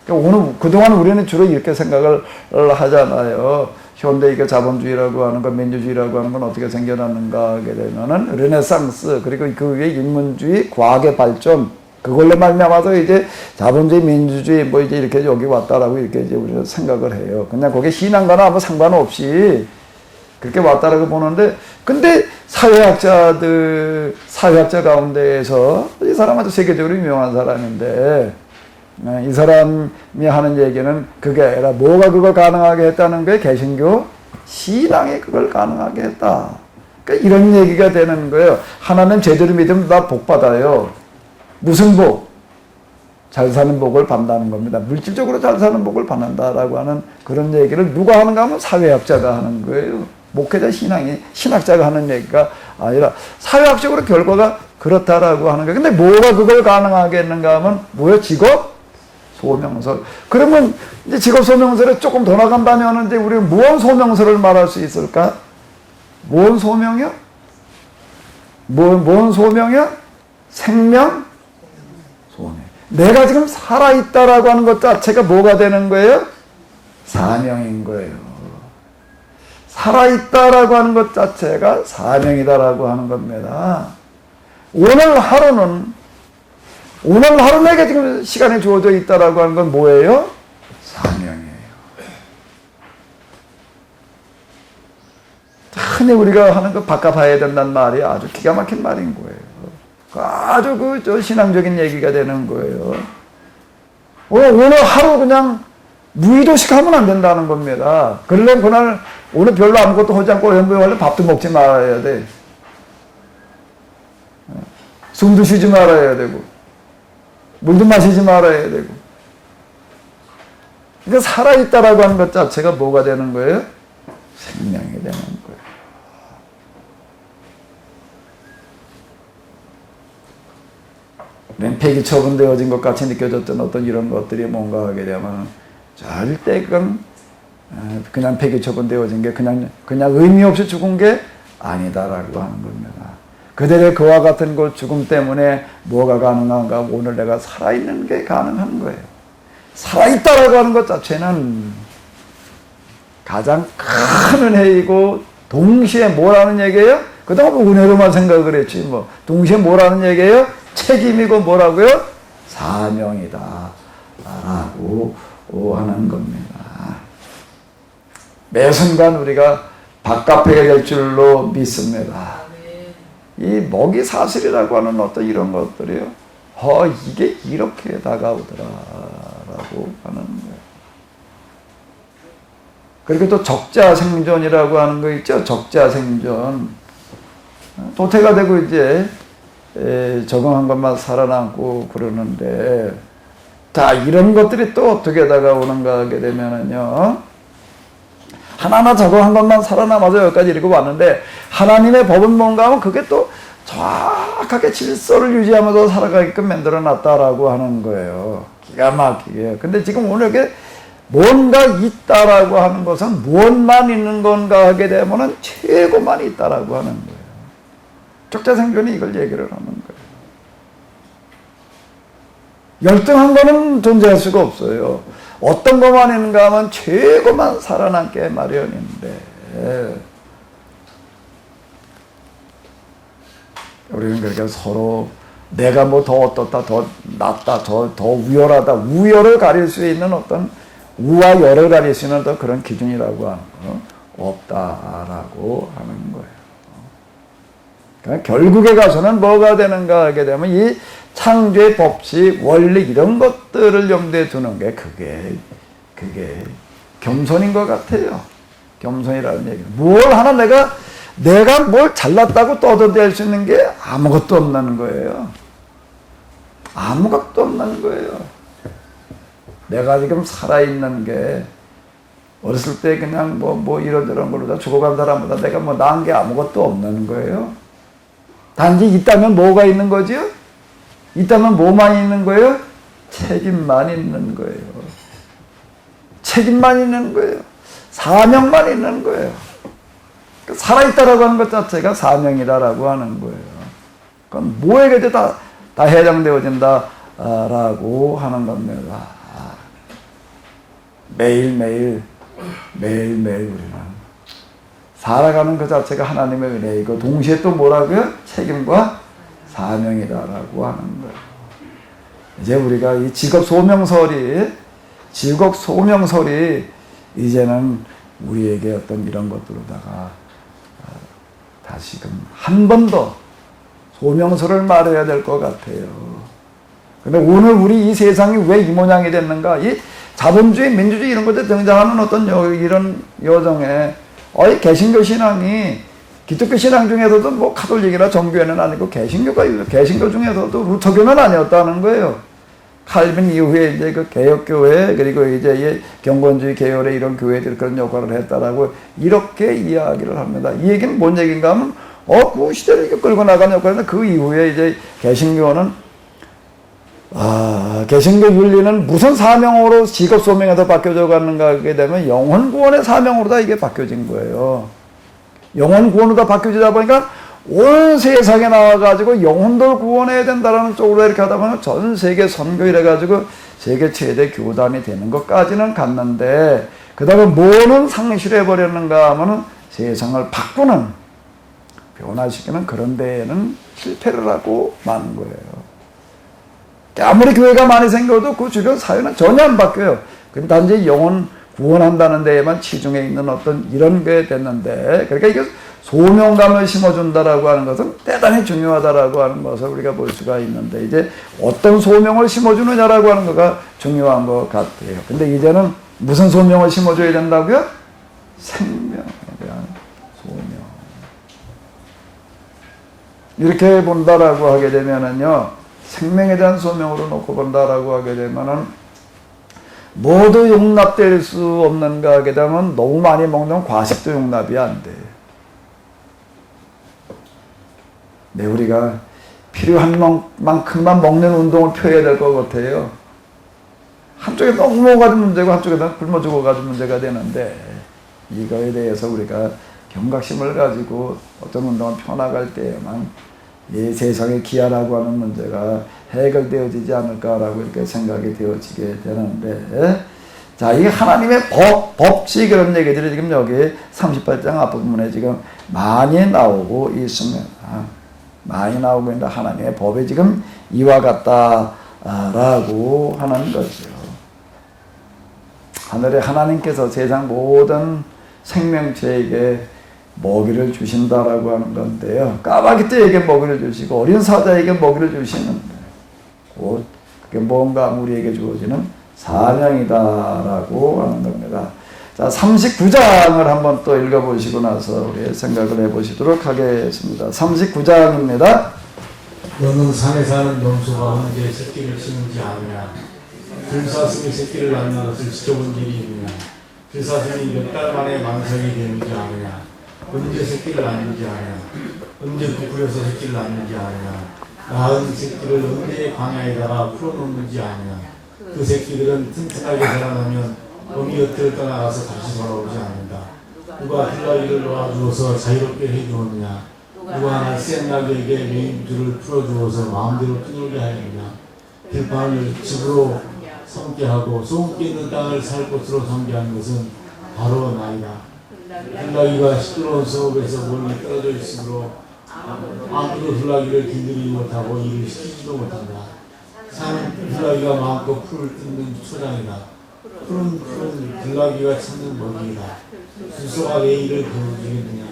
오늘 그동안 우리는 주로 이렇게 생각을 하잖아요. 현대 이게 자본주의라고 하는 거, 민주주의라고 하는 건 어떻게 생겨났는가 하게 되면은 르네상스, 그리고 그 위에 인문주의, 과학의 발전, 그걸로 말미암아서 이제 자본주의, 민주주의 뭐 이제 이렇게 여기 왔다라고 이렇게 이제 우리가 생각을 해요. 그냥 거기에 신앙과는 아무 상관없이 그렇게 왔다라고 보는데, 근데 사회학자 가운데에서 이 사람은 세계적으로 유명한 사람인데, 이 사람이 하는 얘기는 그게 아니라 뭐가 그걸 가능하게 했다는 거예요? 개신교 신앙이 그걸 가능하게 했다. 그러니까 이런 얘기가 되는 거예요. 하나님 제대로 믿으면 나 복 받아요. 무슨 복? 잘 사는 복을 받는다는 겁니다. 물질적으로 잘 사는 복을 받는다라고 하는 그런 얘기를 누가 하는가 하면 사회학자가 하는 거예요. 목회자 신학자가 하는 얘기가 아니라 사회학적으로 결과가 그렇다라고 하는 거예요. 근데 뭐가 그걸 가능하게 했는가 하면 뭐예요? 직업 소명서. 그러면 이제 직업 소명서를 조금 더 나간다면 이제 우리가 무언 소명서를 말할 수 있을까? 무언 소명이요? 무언 소명이요? 생명 소명. 내가 지금 살아있다라고 하는 것 자체가 뭐가 되는 거예요? 사명인 거예요. 살아있다라고 하는 것 자체가 사명이다라고 하는 겁니다. 오늘 하루 내게 지금 시간이 주어져 있다라고 하는 건 뭐예요? 사명이에요. 흔히 우리가 하는 거 바꿔 봐야 된다는 말이 아주 기가 막힌 말인 거예요. 아주 신앙적인 얘기가 되는 거예요. 오늘 하루 그냥 무의도식 하면 안 된다는 겁니다. 그러려면 그날 오늘 별로 아무것도 하지 않고 원래 밥도 먹지 말아야 돼. 숨도 쉬지 말아야 되고 물도 마시지 말아야 되고. 그러니까 살아있다라고 하는 것 자체가 뭐가 되는 거예요? 생명이 되는 거예요. 맨 폐기 처분되어진 것 같이 느껴졌던 어떤 이런 것들이 뭔가 하게 되면 절대 그냥 폐기 처분되어진 게 그냥 의미 없이 죽은 게 아니다라고 하는 겁니다. 그들의 그와 같은 그 죽음 때문에 뭐가 가능한가? 오늘 내가 살아있는 게 가능한 거예요. 살아있다라고 하는 것 자체는 가장 큰 은혜이고 동시에 뭐라는 얘기예요? 그동안 은혜로만 생각을 했지 뭐. 동시에 뭐라는 얘기예요? 책임이고 뭐라고요? 사명이다 라고 하는 겁니다. 매 순간 우리가 밥값하게 될 줄로 믿습니다. 이 먹이 사슬이라고 하는 어떤 이런 것들이요. 이게 이렇게 다가오더라 라고 하는 거예요. 그리고 또 적자생존이라고 하는 거 있죠. 적자생존. 도태가 되고 이제 적응한 것만 살아남고 그러는데, 자, 이런 것들이 또 어떻게 다가오는가 하게 되면은요, 하나하나 적응한 것만 살아남아서 여기까지 이렇게 왔는데, 하나님의 법은 뭔가 하면 그게 또 정확하게 질서를 유지하면서 살아가게끔 만들어 놨다라고 하는 거예요. 기가 막히게. 근데 지금 오늘 이렇게 뭔가 있다라고 하는 것은 무엇만 있는 건가 하게 되면은 최고만 있다라고 하는 거예요. 적자생존이 이걸 얘기를 하는 거예요. 열등한 거는 존재할 수가 없어요. 어떤 것만 있는가 하면 최고만 살아남게 마련인데, 우리는 그러니까 서로 내가 뭐 더 어떻다, 더 낫다, 더 우열하다, 우열을 가릴 수 있는 어떤 우와 열을 가릴 수 있는 어떤 그런 기준이라고 하는 거 없다라고 하는 거예요. 그러니까 결국에 가서는 뭐가 되는가 하게 되면 이 창조의 법칙, 원리 이런 것들을 염두에 두는 게 그게 겸손인 것 같아요. 겸손이라는 얘기는 뭘 하나 내가 뭘 잘났다고 떠들어댈 수 있는 게 아무것도 없는 거예요. 아무것도 없는 거예요. 내가 지금 살아있는 게 어렸을 때 그냥 뭐 이런저런 걸로 다 죽어간 사람보다 내가 뭐 나은 게 아무것도 없는 거예요. 단지 있다면 뭐가 있는 거죠? 있다면 뭐만 있는 거예요? 책임만 있는 거예요. 책임만 있는 거예요. 사명만 있는 거예요. 살아있다라고 하는 것 자체가 사명이다라고 하는 거예요. 그건 뭐에게도 다 해당되어진다라고 하는 겁니다. 매일매일 우리는 살아가는 그 자체가 하나님의 은혜이고 동시에 또 뭐라고요? 책임과 사명이다라고 하는 거예요. 이제 우리가 이 직업 소명설이 이제는 우리에게 어떤 이런 것들로다가 다시금 한 번 더 소명설을 말해야 될 것 같아요. 근데 오늘 우리 이 세상이 왜 이 모양이 됐는가? 이 자본주의, 민주주의 이런 것에 등장하는 어떤 이런 여정에 이 개신교 신앙이 기독교 신앙 중에서도 뭐 카톨릭이나 정교회는 아니고 개신교 중에서도 루터교는 아니었다는 거예요. 칼빈 이후에 이제 그 개혁교회 그리고 이제 이 경건주의 계열의 이런 교회들이 그런 역할을 했다라고 이렇게 이야기를 합니다. 이 얘기는 뭔 얘기인가 하면 그 시대를 이렇게 끌고 나가는 역할인데 그 이후에 이제 개신교는 개신교 윤리는 무슨 사명으로 직업 소명에서 바뀌어져 가는가 하게 되면 영혼 구원의 사명으로 다 이게 바뀌어진 거예요. 영혼 구원으로 다 바뀌어지다 보니까 온 세상에 나와가지고 영혼들 구원해야 된다라는 쪽으로 이렇게 하다 보면 전 세계 선교 이래가지고 세계 최대 교단이 되는 것까지는 갔는데 그 다음에 뭐는 상실해버렸는가 하면은 세상을 바꾸는 변화시키는 그런 데에는 실패를 하고 마는 거예요. 아무리 교회가 많이 생겨도 그 주변 사회는 전혀 안 바뀌어요. 그럼 단지 영혼 구원한다는 데에만 치중해 있는 어떤 이런 게 됐는데 그러니까 이게 소명감을 심어준다라고 하는 것은 대단히 중요하다라고 하는 것을 우리가 볼 수가 있는데 이제 어떤 소명을 심어주느냐라고 하는 거가 중요한 것 같아요. 근데 이제는 무슨 소명을 심어줘야 된다고요? 생명에 대한 소명. 이렇게 본다라고 하게 되면은요, 생명에 대한 소명으로 놓고 본다라고 하게 되면은 모두 용납될 수 없는가 하게 되면 너무 많이 먹는 과식도 용납이 안 돼. 네, 우리가 필요한 만큼만 먹는 운동을 펴야 될 것 같아요. 한쪽에 너무 먹어가지고 문제고 한쪽에다 굶어 죽어가지고 문제가 되는데 이거에 대해서 우리가 경각심을 가지고 어떤 운동을 펴나갈 때에만 이 세상의 기아라고 하는 문제가 해결되어지지 않을까라고 이렇게 생각이 되어지게 되는데 자, 이게 하나님의 법칙 그런 얘기들이 지금 여기 38장 앞부분에 지금 많이 나오고 있습니다. 많이 나오고 있는데 하나님의 법이 지금 이와 같다라고 하는 거죠. 하늘에 하나님께서 세상 모든 생명체에게 먹이를 주신다라고 하는 건데요. 까마귀떼에게 먹이를 주시고 어린 사자에게 먹이를 주시는데 곧 그게 뭔가 우리에게 주어지는 사명이다라고 하는 겁니다. 자, 39장을 한번 또 읽어보시고 나서 우리 생각을 해보시도록 하겠습니다. 39장입니다. 너는 산에 사는 염소가 언제 새끼를 치는지 아느냐? 들사슴이 새끼를 낳는 것을 지켜본 일이 있느냐? 들사슴이 몇 달 만에 만성이 되는지 아느냐? 언제 새끼를 낳는지 아느냐? 언제 부풀려서 새끼를 낳는지 아느냐? 낳은 새끼를 언제 광야에다가 풀어놓는지 아느냐? 그 새끼들은 튼튼하게 자라나면 어미 곁을 떠나가서 다시 돌아오지 않는다. 누가 들나귀를 놓아주어서 자유롭게 해주었느냐? 누가 날쌘 나귀에게 메인줄을 풀어주어서 마음대로 뛰놀게 하였느냐? 들판을 집으로 삼게 하고 소음기 있는 땅을 살 곳으로 삼게 하는 것은 바로 나이다. 들나귀가 시끄러운 성읍에서 멀리 떨어져 있으므로 아무도 들나귀를 길들이지 못하고 일을 시키지도 못한다. 산은 들나귀가 마음껏 풀을 뜯는 초장이다. 푸른 들나귀가 찾는 먹이이다. 들소가 내 일을 거두겠느냐?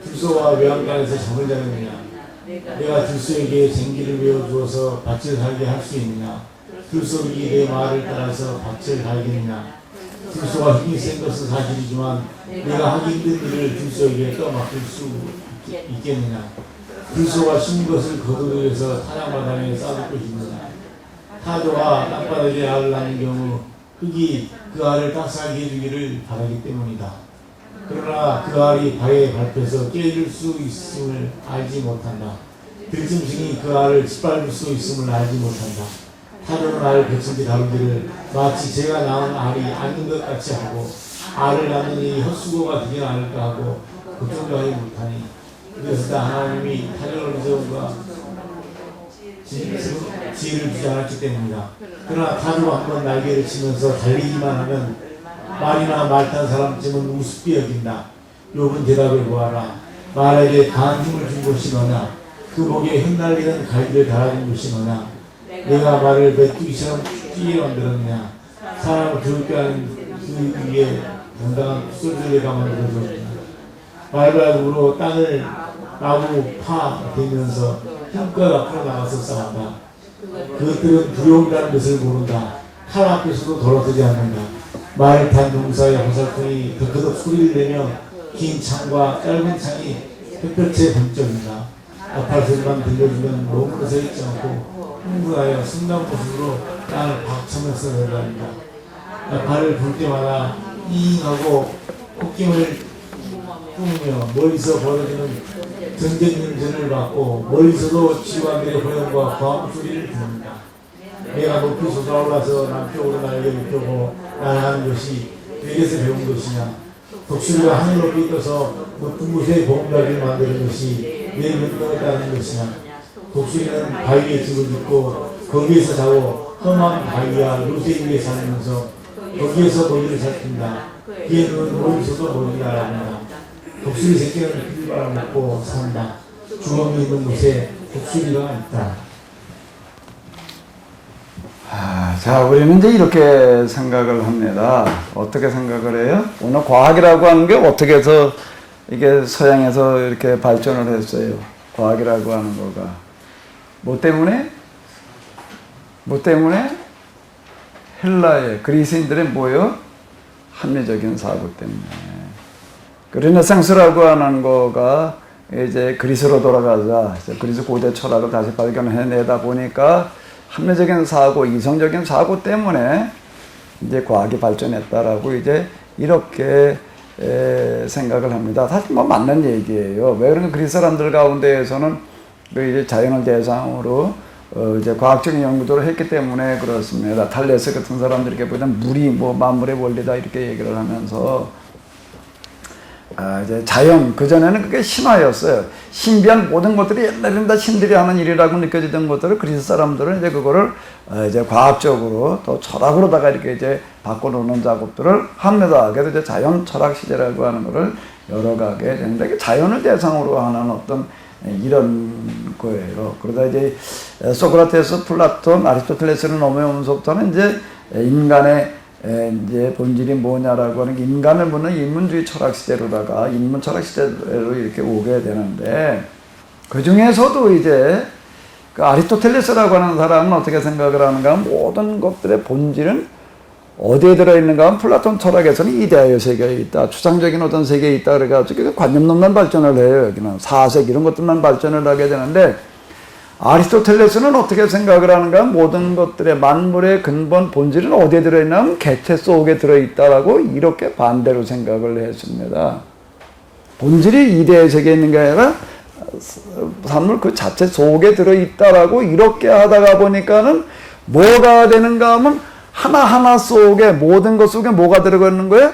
들소가 외양간에서 잠을 자느냐? 내가 들소에게 쟁기를 외워주어서 밭을 살게 할 수 있느냐? 들소이 내 말을 따라서 밭을 갈겠느냐? 들소가 힘이 센 것은 사실이지만 내가 하기 힘든 일을 들소에게 떠맡길 수 있겠느냐? 들소가 숨은 것을 거두려서 타작마당에 쌓을 것이 있느냐? 타조가 땅바닥에 알을 낳는 경우 흙이 그 알을 따스하게 해주기를 바라기 때문이다. 그러나 그 알이 바위에 밟혀서 깨질 수 있음을 알지 못한다. 들짐승이 그 알을 짓밟을 수 있음을 알지 못한다. 타조는 알을 백성지 다루기를 마치 제가 낳은 알이 않는 것 같이 하고 알을 낳는 이 헛수고가 되지 않을까 하고 걱정도 하지 못하니 그래서 다 하나님이 타조를 무서움과 지혜를 주지 않았기 때문이다. 그러나 타조가 한번 날개를 치면서 달리기만 하면 말이나 말 탄 사람쯤은 우습게 여긴다. 욥은 대답해 보아라. 말에게 강한 힘을 준 것이 너냐? 그 목에 흩날리는 갈기를 달아준 것이 너냐? 내가 말을 메뚜기처럼 뛰게 만들었냐. 사람을 두렵게 하는 그 위에 당당한 쏠들레가 만들어졌구나. 말발굽으로 땅을 나무 파 대면서 힘껏 앞으로 나가서 싸운다. 그것들은 두려움이라는 것을 모른다. 칼 앞에서도 돌아서지 않는다. 말 탄 용사의 화살통이 덕덕 소리를 내며 긴 창과 짧은 창이 햇볕에 번쩍인다. 나팔 소리만 들려주면 몸으로 서 있지 않고 흥분하여 순간 모습으로 땅을 박차면서 내려간다. 나팔을 불 때마다 잉하고 콧김을 뿜으며 멀리서 벌어지는 전쟁 냄새를 맡고 멀리서도 지휘관들의 호령과 과음 소리를 듣는다. 내가 높이 솟아올라서 남쪽으로 날개 느껴고 날아가는 것이 내게서 배운 것이냐. 독수리가 하늘 높이 떠서 높은 곳에 보금자리를 만드는 것이 내 능력을 따르는 것이냐. 독수리는 바위에 집을 짓고 거기에서 자고 험한 바위와 요새 위에 살면서 거기에서 먹이를 살핀다. 그의 눈은 멀리서도 먹이를 알아본다. 독수리 새끼는 풀바람 먹고 산다. 주먹이 있는 곳에 독수리가 있다. 자, 우리는 이제 이렇게 생각을 합니다. 어떻게 생각을 해요? 오늘 과학이라고 하는 게 어떻게 해서 이게 서양에서 이렇게 발전을 했어요? 과학이라고 하는 거가. 뭐 때문에? 뭐 때문에? 헬라의 그리스인들의 뭐요? 합리적인 사고 때문에. 그 르네상스라고 하는 거가 이제 그리스로 돌아가자. 그리스 고대 철학을 다시 발견해내다 보니까 합리적인 사고, 이성적인 사고 때문에 이제 과학이 발전했다라고 이제 이렇게 생각을 합니다. 사실 뭐 맞는 얘기예요. 왜 그러면 그리스 사람들 가운데에서는 그 이제 자연을 대상으로 이제 과학적인 연구들을 했기 때문에 그렇습니다. 탈레스 같은 사람들이 이렇게 보면 물이 뭐 만물의 원리다 이렇게 얘기를 하면서 이제 자연, 그전에는 그게 신화였어요. 신비한 모든 것들이 옛날에는 다 신들이 하는 일이라고 느껴지던 것들을 그리스 사람들은 이제 그거를 이제 과학적으로 또 철학으로다가 이렇게 이제 바꿔놓는 작업들을 합니다. 그래서 이제 자연 철학 시대라고 하는 거를 열어가게 되는데 자연을 대상으로 하는 어떤 이런 거예요. 그러다 이제 소크라테스, 플라톤, 아리스토텔레스를 넘어오면서부터는 이제 인간의 이제 본질이 뭐냐라고 하는 게 인간을 묻는 인문주의 철학 시대로다가 인문 철학 시대로 이렇게 오게 되는데 그 중에서도 이제 그 아리스토텔레스라고 하는 사람은 어떻게 생각을 하는가 하면 모든 것들의 본질은 어디에 들어있는가 하면 플라톤 철학에서는 이데아의 세계에 있다. 추상적인 어떤 세계에 있다. 그래가지고 관념론만 발전을 해요. 여기는 사색 이런 것들만 발전을 하게 되는데 아리스토텔레스는 어떻게 생각을 하는가 하면 모든 것들의 만물의 근본 본질은 어디에 들어있냐면 개체 속에 들어있다라고 이렇게 반대로 생각을 했습니다. 본질이 이데아의 세계에 있는 게 아니라 산물 그 자체 속에 들어있다라고 이렇게 하다가 보니까는 뭐가 되는가 하면 하나하나 속에 모든 것 속에 뭐가 들어가 있는 거예요?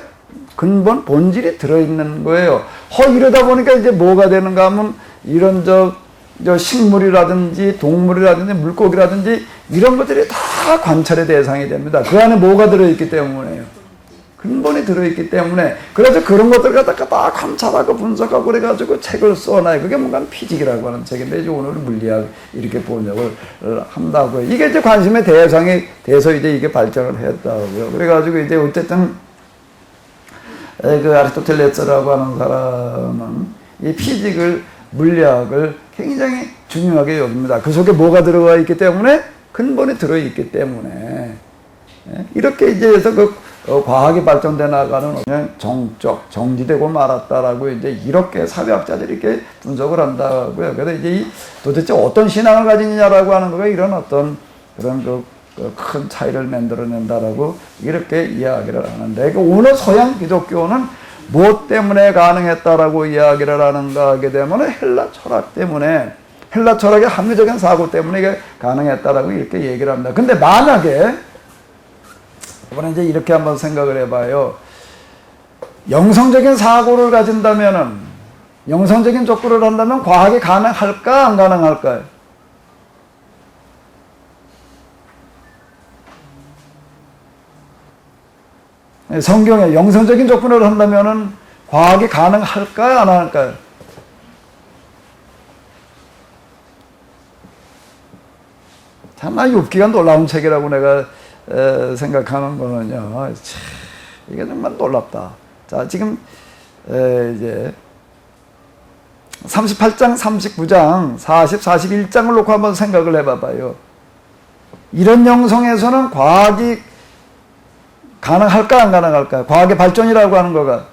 근본 본질이 들어있는 거예요. 이러다 보니까 이제 뭐가 되는가 하면 이런 저 식물이라든지 동물이라든지 물고기라든지 이런 것들이 다 관찰의 대상이 됩니다. 그 안에 뭐가 들어있기 때문에요. 근본이 들어있기 때문에 그래서 그런 것들 갖다가 다 관찰하고 분석하고 그래가지고 책을 써놔요. 그게 뭔가 피직이라고 하는 책인데 이제 오늘 물리학 이렇게 번역을 한다고요. 이게 이제 관심의 대상이 돼서 이제 이게 발전을 했다고요. 그래가지고 이제 어쨌든 그 아리스토텔레스라고 하는 사람은 이 피직을 물리학을 굉장히 중요하게 여깁니다. 그 속에 뭐가 들어가 있기 때문에 근본이 들어있기 때문에 이렇게 이제 해서 그 과학이 발전돼 나가는 그냥 정지되고 말았다라고 이제 이렇게 사회학자들이 이렇게 분석을 한다고요. 그래서 이제 도대체 어떤 신앙을 가지느냐라고 하는 거가 이런 어떤 그런 큰 차이를 만들어낸다라고 이렇게 이야기를 하는데 오늘 서양 기독교는 무엇 때문에 가능했다라고 이야기를 하는가 하게 되면 헬라 철학 때문에 헬라 철학의 합리적인 사고 때문에 이게 가능했다라고 이렇게 얘기를 합니다. 근데 만약에 이번에 이제 이렇게 한번 생각을 해봐요. 영성적인 사고를 가진다면은 영성적인 족구를 한다면 과학이 가능할까 안 가능할까요? 성경에 영성적인 접근을 한다면은 과학이 가능할까요? 안 할까요? 참, 욥기가 놀라운 책이라고 내가 생각하는 거는요. 참, 이게 정말 놀랍다. 자, 지금 이제 38장, 39장, 40, 41장을 놓고 한번 생각을 해봐봐요. 이런 영성에서는 과학이 가능할까 안 가능할까? 과학의 발전이라고 하는 거가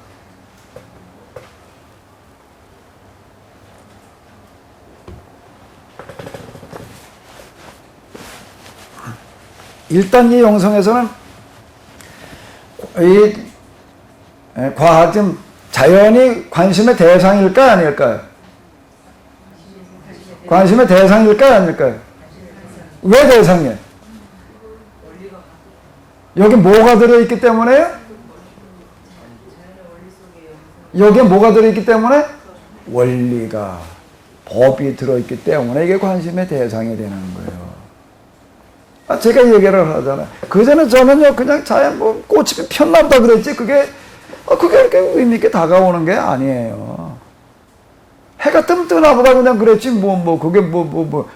일단 이 영성에서는 이 과학, 좀 자연이 관심의 대상일까 아닐까요? 관심의 대상일까 아닐까요? 왜 대상이에요? 여기 뭐가 들어있기 때문에요? 여기에 뭐가 들어있기 때문에? 원리가, 법이 들어있기 때문에 이게 관심의 대상이 되는 거예요. 제가 얘기를 하잖아요. 그 전에 저는요, 그냥 자연 뭐 꽃이 폈나 보다 그랬지, 그게 이렇게 의미있게 다가오는 게 아니에요. 해가 뜨나 보다 그냥 그랬지, 그게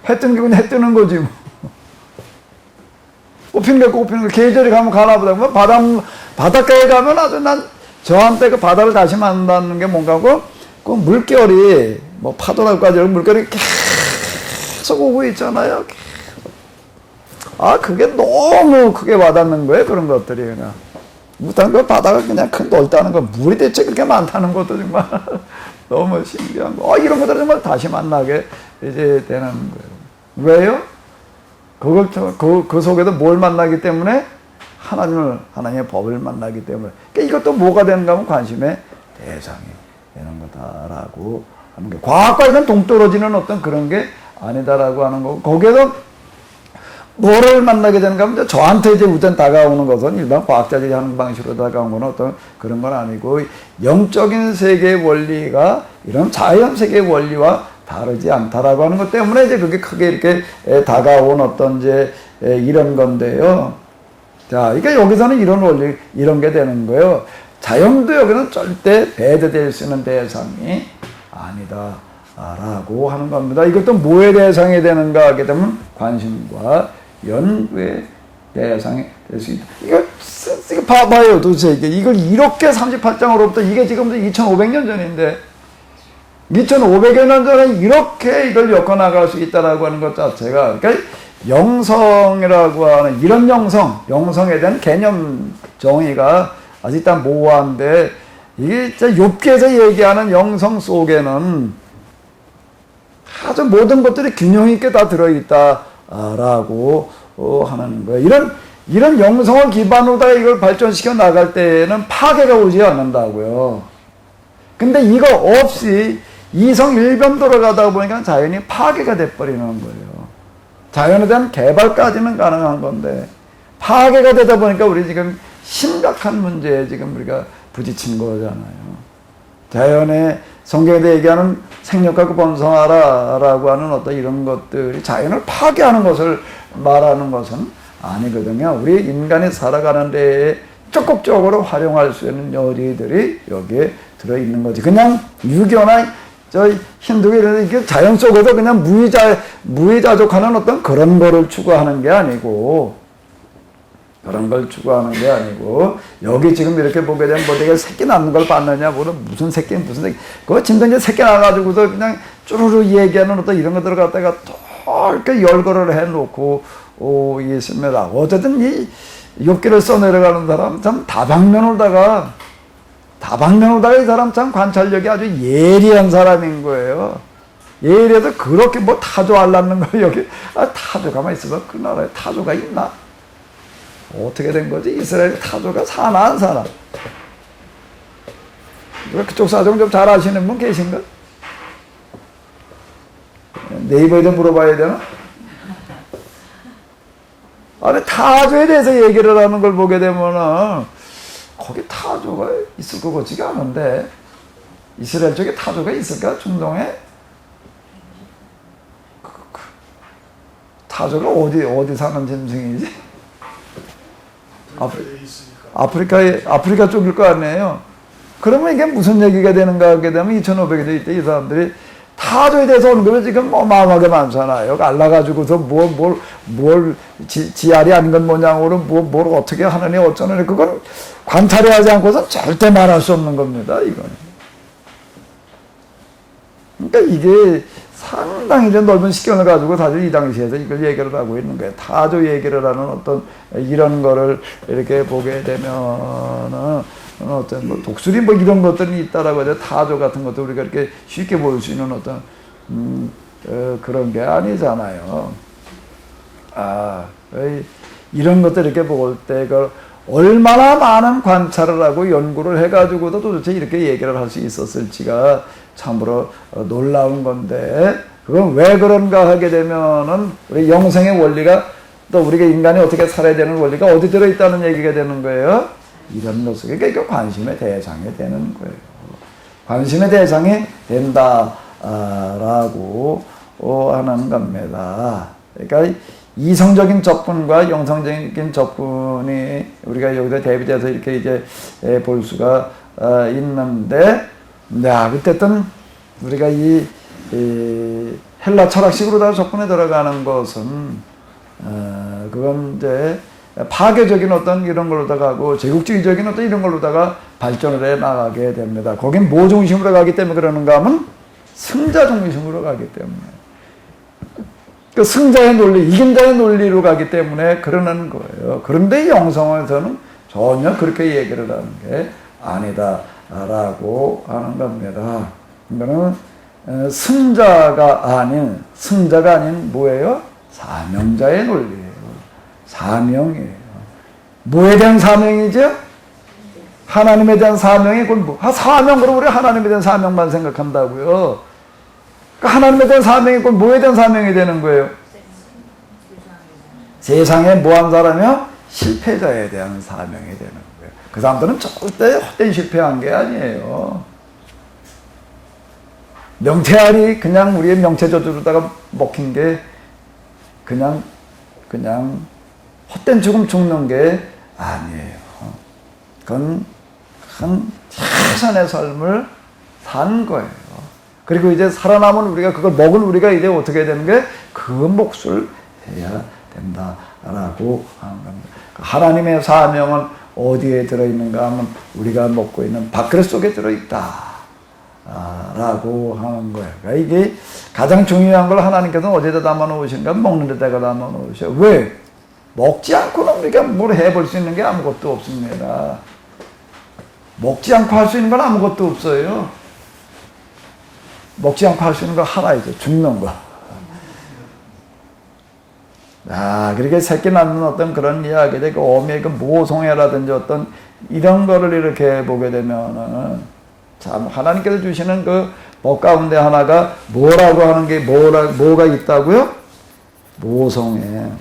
해 뜨는 게 그냥 해 뜨는 거지, 뭐. 꽃피는 게 꽃피는 게, 계절이 가면 가나 보다. 뭐 바닷가에 가면 아주 저한테 그 바다를 다시 만나는 게 뭔가고, 그 물결이, 뭐 파도라고까지 물결이 계속 오고 있잖아요. 그게 너무 크게 와닿는 거예요, 그런 것들이. 그냥. 못한 그 바다가 그냥 큰 넓다는 거, 물이 대체 그렇게 많다는 것도 정말 너무 신기한 거. 이런 것들을 정말 다시 만나게 이제 되는 거예요. 왜요? 그 속에도 뭘 만나기 때문에? 하나님의 법을 만나기 때문에. 그러니까 이것도 뭐가 되는가 하면 관심의 대상이 되는 거다라고 하는 게. 과학과는 동떨어지는 어떤 그런 게 아니다라고 하는 거고, 거기에서 뭐를 만나게 되는가 하면 저한테 이제 우선 다가오는 것은 일반 과학자들이 하는 방식으로 다가온 건 어떤 그런 건 아니고, 영적인 세계의 원리가 이런 자연 세계의 원리와 다르지 않다라고 하는 것 때문에 이제 그게 크게 이렇게 다가온 어떤 이제 이런 건데요. 자, 그러니까 여기서는 이런 원리, 이런 게 되는 거예요. 자연도 여기는 절대 배제될 수 있는 대상이 아니다. 라고 하는 겁니다. 이것도 뭐의 대상이 되는가 하게 되면 관심과 연구의 대상이 될 수 있다. 이거 봐봐요, 도대체 이걸 이렇게 38장으로부터 이게 지금 2500년 전인데, 2500여 년 전에 이렇게 이걸 엮어나갈 수 있다라고 하는 것 자체가, 그러니까 영성이라고 하는 이런 영성에 대한 개념 정의가 아직 다 모호한데, 이게 진짜 욥기에서 얘기하는 영성 속에는 아주 모든 것들이 균형 있게 다 들어있다라고 하는 거예요. 이런 영성을 기반으로 이걸 발전시켜 나갈 때에는 파괴가 오지 않는다고요. 근데 이거 없이 이성 일변도로 가다 보니까 자연이 파괴가 돼버리는 거예요. 자연에 대한 개발까지는 가능한 건데, 파괴가 되다 보니까 우리 지금 심각한 문제에 지금 우리가 부딪힌 거잖아요. 자연의 성경에 얘기하는 생육하고 번성하라라고 하는 어떤 이런 것들이 자연을 파괴하는 것을 말하는 것은 아니거든요. 우리 인간이 살아가는 데에 적극적으로 활용할 수 있는 요리들이 여기에 들어있는 거지. 그냥 유교나 힌두교 이렇게 자연 속에서 그냥 무의자족하는 어떤 그런 거를 추구하는 게 아니고, 여기 지금 이렇게 보게 되면 내가 새끼 낳는 걸 봤느냐, 무슨 새끼. 그거 진짜 새끼 낳아가지고서 그냥 쭈루루 얘기하는 어떤 이런 것들을 갖다가 또 이렇게 열거를 해놓고, 있습니다. 어쨌든 이 욥기를 써내려가는 사람, 참 다방면으로다가 이 사람 참 관찰력이 아주 예리한 사람인 거예요. 예리해서 그렇게 타조 알랐는 거 여기, 타조가만 있어봐. 그 나라에 타조가 있나? 어떻게 된 거지? 이스라엘 타조가 사나 안 사나? 그쪽 사정 좀 잘 아시는 분 계신가? 네이버에 좀 물어봐야 되나? 타조에 대해서 얘기를 하는 걸 보게 되면은 거기 타조가 있을 것 같지가 않은데, 이스라엘 쪽에 타조가 있을까? 중동에? 타조가 어디 사는 짐승이지? 아프리카 쪽일 거 아니에요. 그러면 이게 무슨 얘기가 되는가 하게 되면 2500년 이때 이 사람들이 타조에 대해서 언급이 지금 어마어마하게 많잖아요. 알라가지고서 지알이 아닌 건 뭐냐고, 뭘 어떻게 하느니 어쩌느니, 그건 관찰을 하지 않고서 절대 말할 수 없는 겁니다, 이건. 그러니까 이게 상당히 좀 넓은 식견을 가지고 사실 이 당시에서 이걸 얘기를 하고 있는 거예요. 타조 얘기를 하는 어떤 이런 거를 이렇게 보게 되면은 어떤 뭐 독수리 뭐 이런 것들이 있다라고 해서 타조 같은 것도 우리가 이렇게 쉽게 볼 수 있는 어떤 그런 게 아니잖아요. 이런 것들 이렇게 볼 때 그 얼마나 많은 관찰을 하고 연구를 해가지고도 도대체 이렇게 얘기를 할 수 있었을지가 참으로 놀라운 건데, 그건 왜 그런가 하게 되면은 우리 영생의 원리가, 또 우리가 인간이 어떻게 살아야 되는 원리가 어디 들어있다는 얘기가 되는 거예요. 이런 것을, 그러니까 이거 관심의 대상이 되는 거예요. 관심의 대상이 된다라고 하는 겁니다. 그러니까 이성적인 접근과 영성적인 접근이 우리가 여기서 대비돼서 이렇게 이제 볼 수가 있는데, 어쨌든 우리가 이 헬라 철학식으로 접근에 들어가는 것은 그건 이제 파괴적인 어떤 이런 걸로다가 하고 제국주의적인 어떤 이런 걸로다가 발전을 해 나가게 됩니다. 거긴 뭐 중심으로 가기 때문에 그러는가 하면 승자 중심으로 가기 때문에, 그 승자의 논리, 이긴 자의 논리로 가기 때문에 그러는 거예요. 그런데 영성에서는 전혀 그렇게 얘기를 하는 게 아니다라고 하는 겁니다. 이거는 승자가 아닌 뭐예요? 사명자의 논리예요. 사명이에요. 뭐에 대한 사명이죠? 하나님에 대한 사명이 그건 뭐? 사명, 그럼 우리 하나님에 대한 사명만 생각한다고요. 그러니까 하나님에 대한 사명이 그건 뭐에 대한 사명이 되는 거예요? 세상에 뭐한 사람이요? 실패자에 대한 사명이 되는 거예요. 그 사람들은 절대 헛된 실패한 게 아니에요. 명태알이 그냥 우리의 명체저주로다가 먹힌 게 그냥 헛된 죽음 죽는 게 아니에요. 그건 한 최선의 삶을 산 거예요. 그리고 이제 살아남은 우리가, 그걸 먹은 우리가 이제 어떻게 되는 게 그 몫을 해야 된다라고 하는 겁니다. 하나님의 사명은 어디에 들어있는가 하면 우리가 먹고 있는 밥그릇 속에 들어있다 라고 하는 거예요. 그러니까 이게 가장 중요한 걸 하나님께서는 어디에다 담아 놓으신가? 먹는 데다가 담아 놓으셔. 왜? 먹지 않고는 우리가 뭘 해볼 수 있는 게 아무것도 없습니다. 먹지 않고 할 수 있는 건 아무것도 없어요. 먹지 않고 할 수 있는 거 하나 있죠. 죽는 거. 그렇게 새끼 낳는 어떤 그런 이야기들, 그 어미의 그 모성애라든지 어떤 이런 거를 이렇게 보게 되면은 참 하나님께서 주시는 그 법 가운데 하나가 뭐라고 하는 게 뭐가 있다고요? 모성애.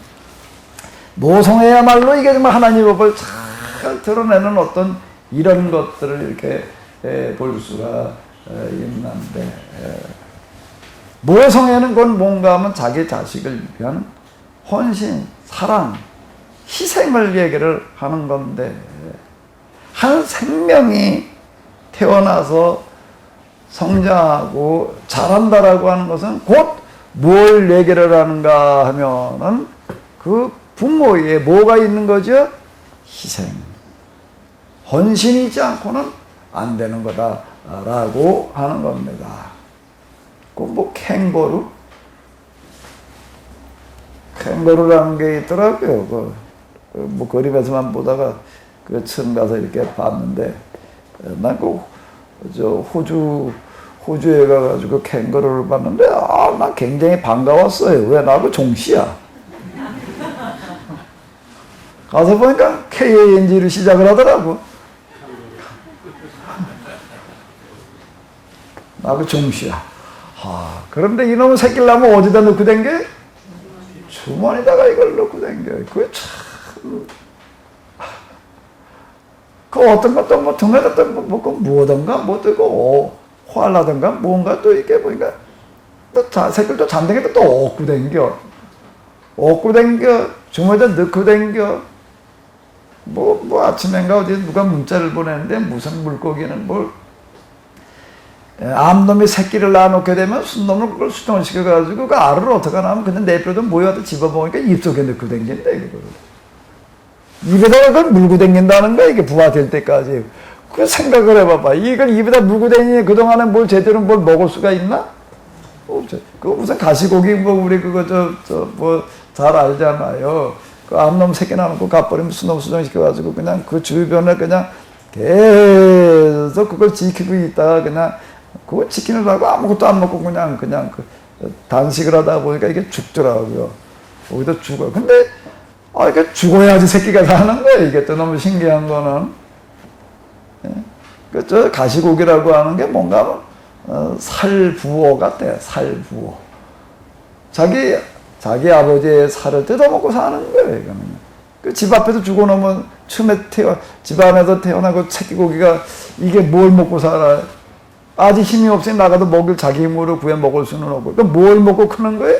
모성애야말로 이게 정말 하나님의 법을 잘 드러내는 어떤 이런 것들을 이렇게 볼 수가 있는데, 모성애는 건 뭔가 하면 자기 자식을 위한 헌신, 사랑, 희생을 얘기를 하는 건데, 한 생명이 태어나서 성장하고 자란다라고 하는 것은 곧 뭘 얘기를 하는가 하면은 그 부모의 뭐가 있는 거죠? 희생. 헌신이지 않고는 안 되는 거다라고 하는 겁니다. 그 뭐 캥거루라는 게 있더라고요. 뭐 그림에서만 보다가 그 처음 가서 이렇게 봤는데, 난 호주에 가가지고 캥거루를 봤는데, 난 굉장히 반가웠어요. 왜? 나하고 종씨야. 가서 보니까 KANG로 시작을 하더라고. 나하고 종씨야. 그런데 이놈의 새끼를 나면 어디다 넣고 댕겨? 주머니다가 이걸 넣고 댕겨. 그게 참. 그 어떤 것도 뭐 등에다 뭐든가 뭐 뜨고 화나든가 뭔가 또 이렇게 보니까 또 새끼도 잠들게 또 얻고 댕겨. 주머니에다 넣고 댕겨. 뭐 아침엔가 어디 누가 문자를 보내는데 무슨 물고기는 뭘. 암놈이 새끼를 낳아놓게 되면 순놈을 그걸 수정을 시켜가지고 그 알을 어떻게 하면 그냥 내버려도 모여도 집어먹으니까 입속에 넣고 댕긴다 이거를. 입에다가 그걸 물고 댕긴다는 거야 이게 부화될 때까지. 그 생각을 해봐봐. 이걸 입에다 물고 댕기니 그동안에 뭘 제대로 뭘 먹을 수가 있나? 없죠. 그 무슨 가시고기 뭐 우리 그거 뭐 잘 알잖아요. 그 암놈 새끼 낳아놓고 가버리면 순놈 수정시켜가지고 그냥 그 주변에 그냥 계속 그걸 지키고 있다가 그냥 그거 지키느라고 아무것도 안 먹고 그냥 그 단식을 하다 보니까 이게 죽더라고요. 거기다 죽어. 근데 이게 죽어야지 새끼가 사는 거예요. 이게 또 너무 신기한 거는 저 가시고기라고 하는 게 뭔가 살부어 같아요. 살부어. 자기 아버지의 살을 뜯어먹고 사는 거예요. 이거는. 그 집 앞에서 죽어놓으면 처음에 집 안에서 태어나고 새끼고기가 이게 뭘 먹고 살아요? 아직 힘이 없으니 나가도 먹을 자기 힘으로 구해 먹을 수는 없고. 그 뭘 먹고 크는 거예요?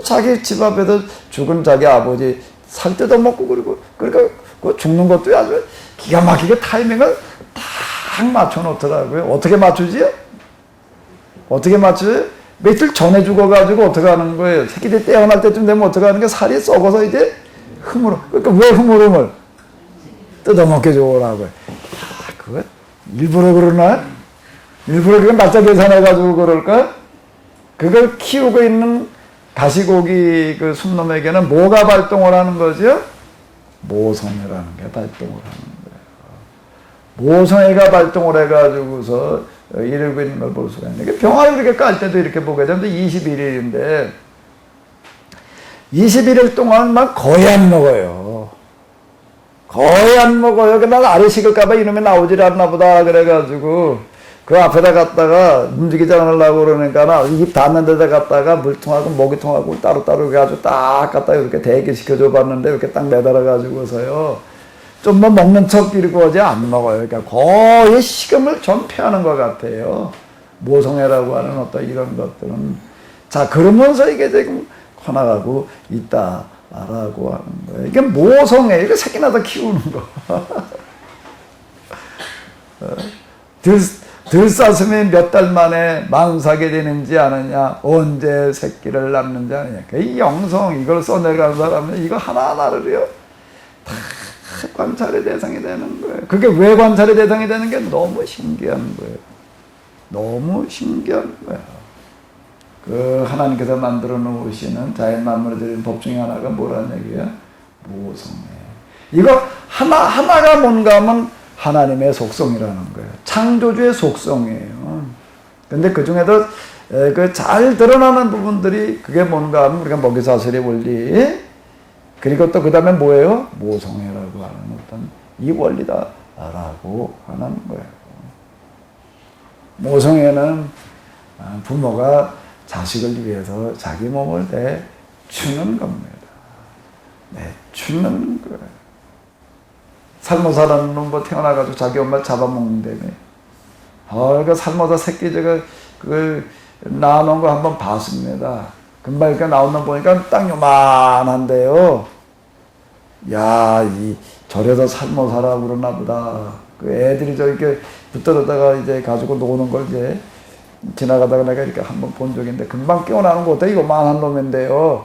자기 집 앞에서 죽은 자기 아버지 살 뜯어먹고 그러니까 그 죽는 것도 아주 기가 막히게 타이밍을 딱 맞춰 놓더라고요. 어떻게 맞추지? 어떻게 맞추지? 며칠 전에 죽어가지고 어떻게 하는 거예요? 새끼들 태어날 때쯤 되면 어떻게 하는 게 살이 썩어서 이제 그러니까 왜 흐물흐물 뜯어먹게 좋으라고요. 그거 일부러 그러나? 일부러 그걸 날짜 계산해가지고 그럴까? 그걸 키우고 있는 가시고기 그 순놈에게는 뭐가 발동을 하는 거죠? 모성애라는 게 발동을 하는 거예요. 모성애가 발동을 해가지고서 이러고 있는 걸 볼 수가 있는데, 병아리 이렇게 깔 때도 이렇게 보게 되면 21일인데 21일 동안만 거의 안 먹어요. 거의 안 먹어요. 난 알이 식을까봐 이놈이 나오질 않나 보다 그래가지고 그 앞에다 갖다가 움직이지 않으려고 그러니까 입 닿는 데다 갖다가 물통하고 먹이통하고 따로따로 해가지고 딱 갖다가 이렇게 대기시켜줘 봤는데 이렇게 딱 매달아가지고서요. 좀 뭐 먹는 척 이러고 하지 안 먹어요. 그러니까 거의 식음을 전폐하는 것 같아요. 모성애라고 하는 어떤 이런 것들은. 자, 그러면서 이게 지금 커나가고 있다라고 하는 거예요. 이게 모성애, 이게 새끼 낳아서 키우는 거. 들사슴이 몇 달 만에 만삭이 되는지 아느냐, 언제 새끼를 낳는지 아느냐. 이 영성, 이걸 써내려간 사람은 이거 하나하나를요, 다 관찰의 대상이 되는 거예요. 그게 왜 관찰의 대상이 되는 게 너무 신기한 거예요. 너무 신기한 거예요. 그 하나님께서 만들어 놓으시는 자연 만물에 들인 법 중에 하나가 뭐라는 얘기야? 모성애. 이거 하나가 뭔가 하면 하나님의 속성이라는 거예요. 창조주의 속성이에요. 근데 그 중에도 그 잘 드러나는 부분들이 그게 뭔가 하면 우리가 먹이사슬의 원리, 그리고 또 그 다음에 뭐예요? 모성애라고 하는 어떤 이 원리다라고 하는 거예요. 모성애는 부모가 자식을 위해서 자기 몸을 내주는 겁니다. 내주는 거예요. 살모사라는 놈 뭐 태어나가지고 자기 엄마 잡아먹는다며. 그 살모사 새끼 그걸 낳아놓은 거 한번 봤습니다. 금방 이렇게 나온 놈 보니까 딱 요만한데요. 야, 저래서 살모사라고 그러나 보다. 그 애들이 이렇게 붙들어다가 이제 가지고 노는 걸 이제 지나가다가 내가 이렇게 한번 본 적이 있는데 금방 깨어나는 거 어때? 이거만한 놈인데요.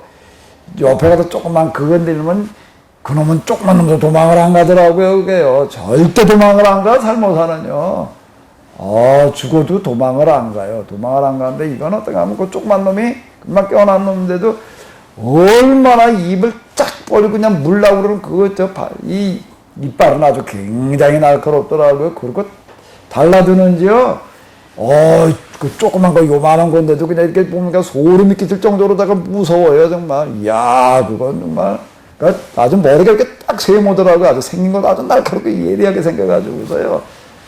옆에 가서 조금만 그건 들면 그놈은 조그만 놈도 도망을 안 가더라고요. 그게요. 절대 도망을 안 가, 살모사는요. 죽어도 도망을 안 가요. 도망을 안 가는데 이건 어떤가 하면 그 조그만 놈이 금방 깨어난 놈인데도 얼마나 입을 쫙 벌리고 그냥 물라고 그러면 이 이빨은 아주 굉장히 날카롭더라고요. 그리고 달라드는지요. 그 조그만 거 요만한 건데도 그냥 이렇게 보니까 소름이 끼칠 정도로다가 무서워요, 정말. 이야, 그건 정말. 그러니까 아주 머리가 이렇게 딱 세모더라고요. 아주 생긴 것도 아주 날카롭게 예리하게 생겨가지고서요.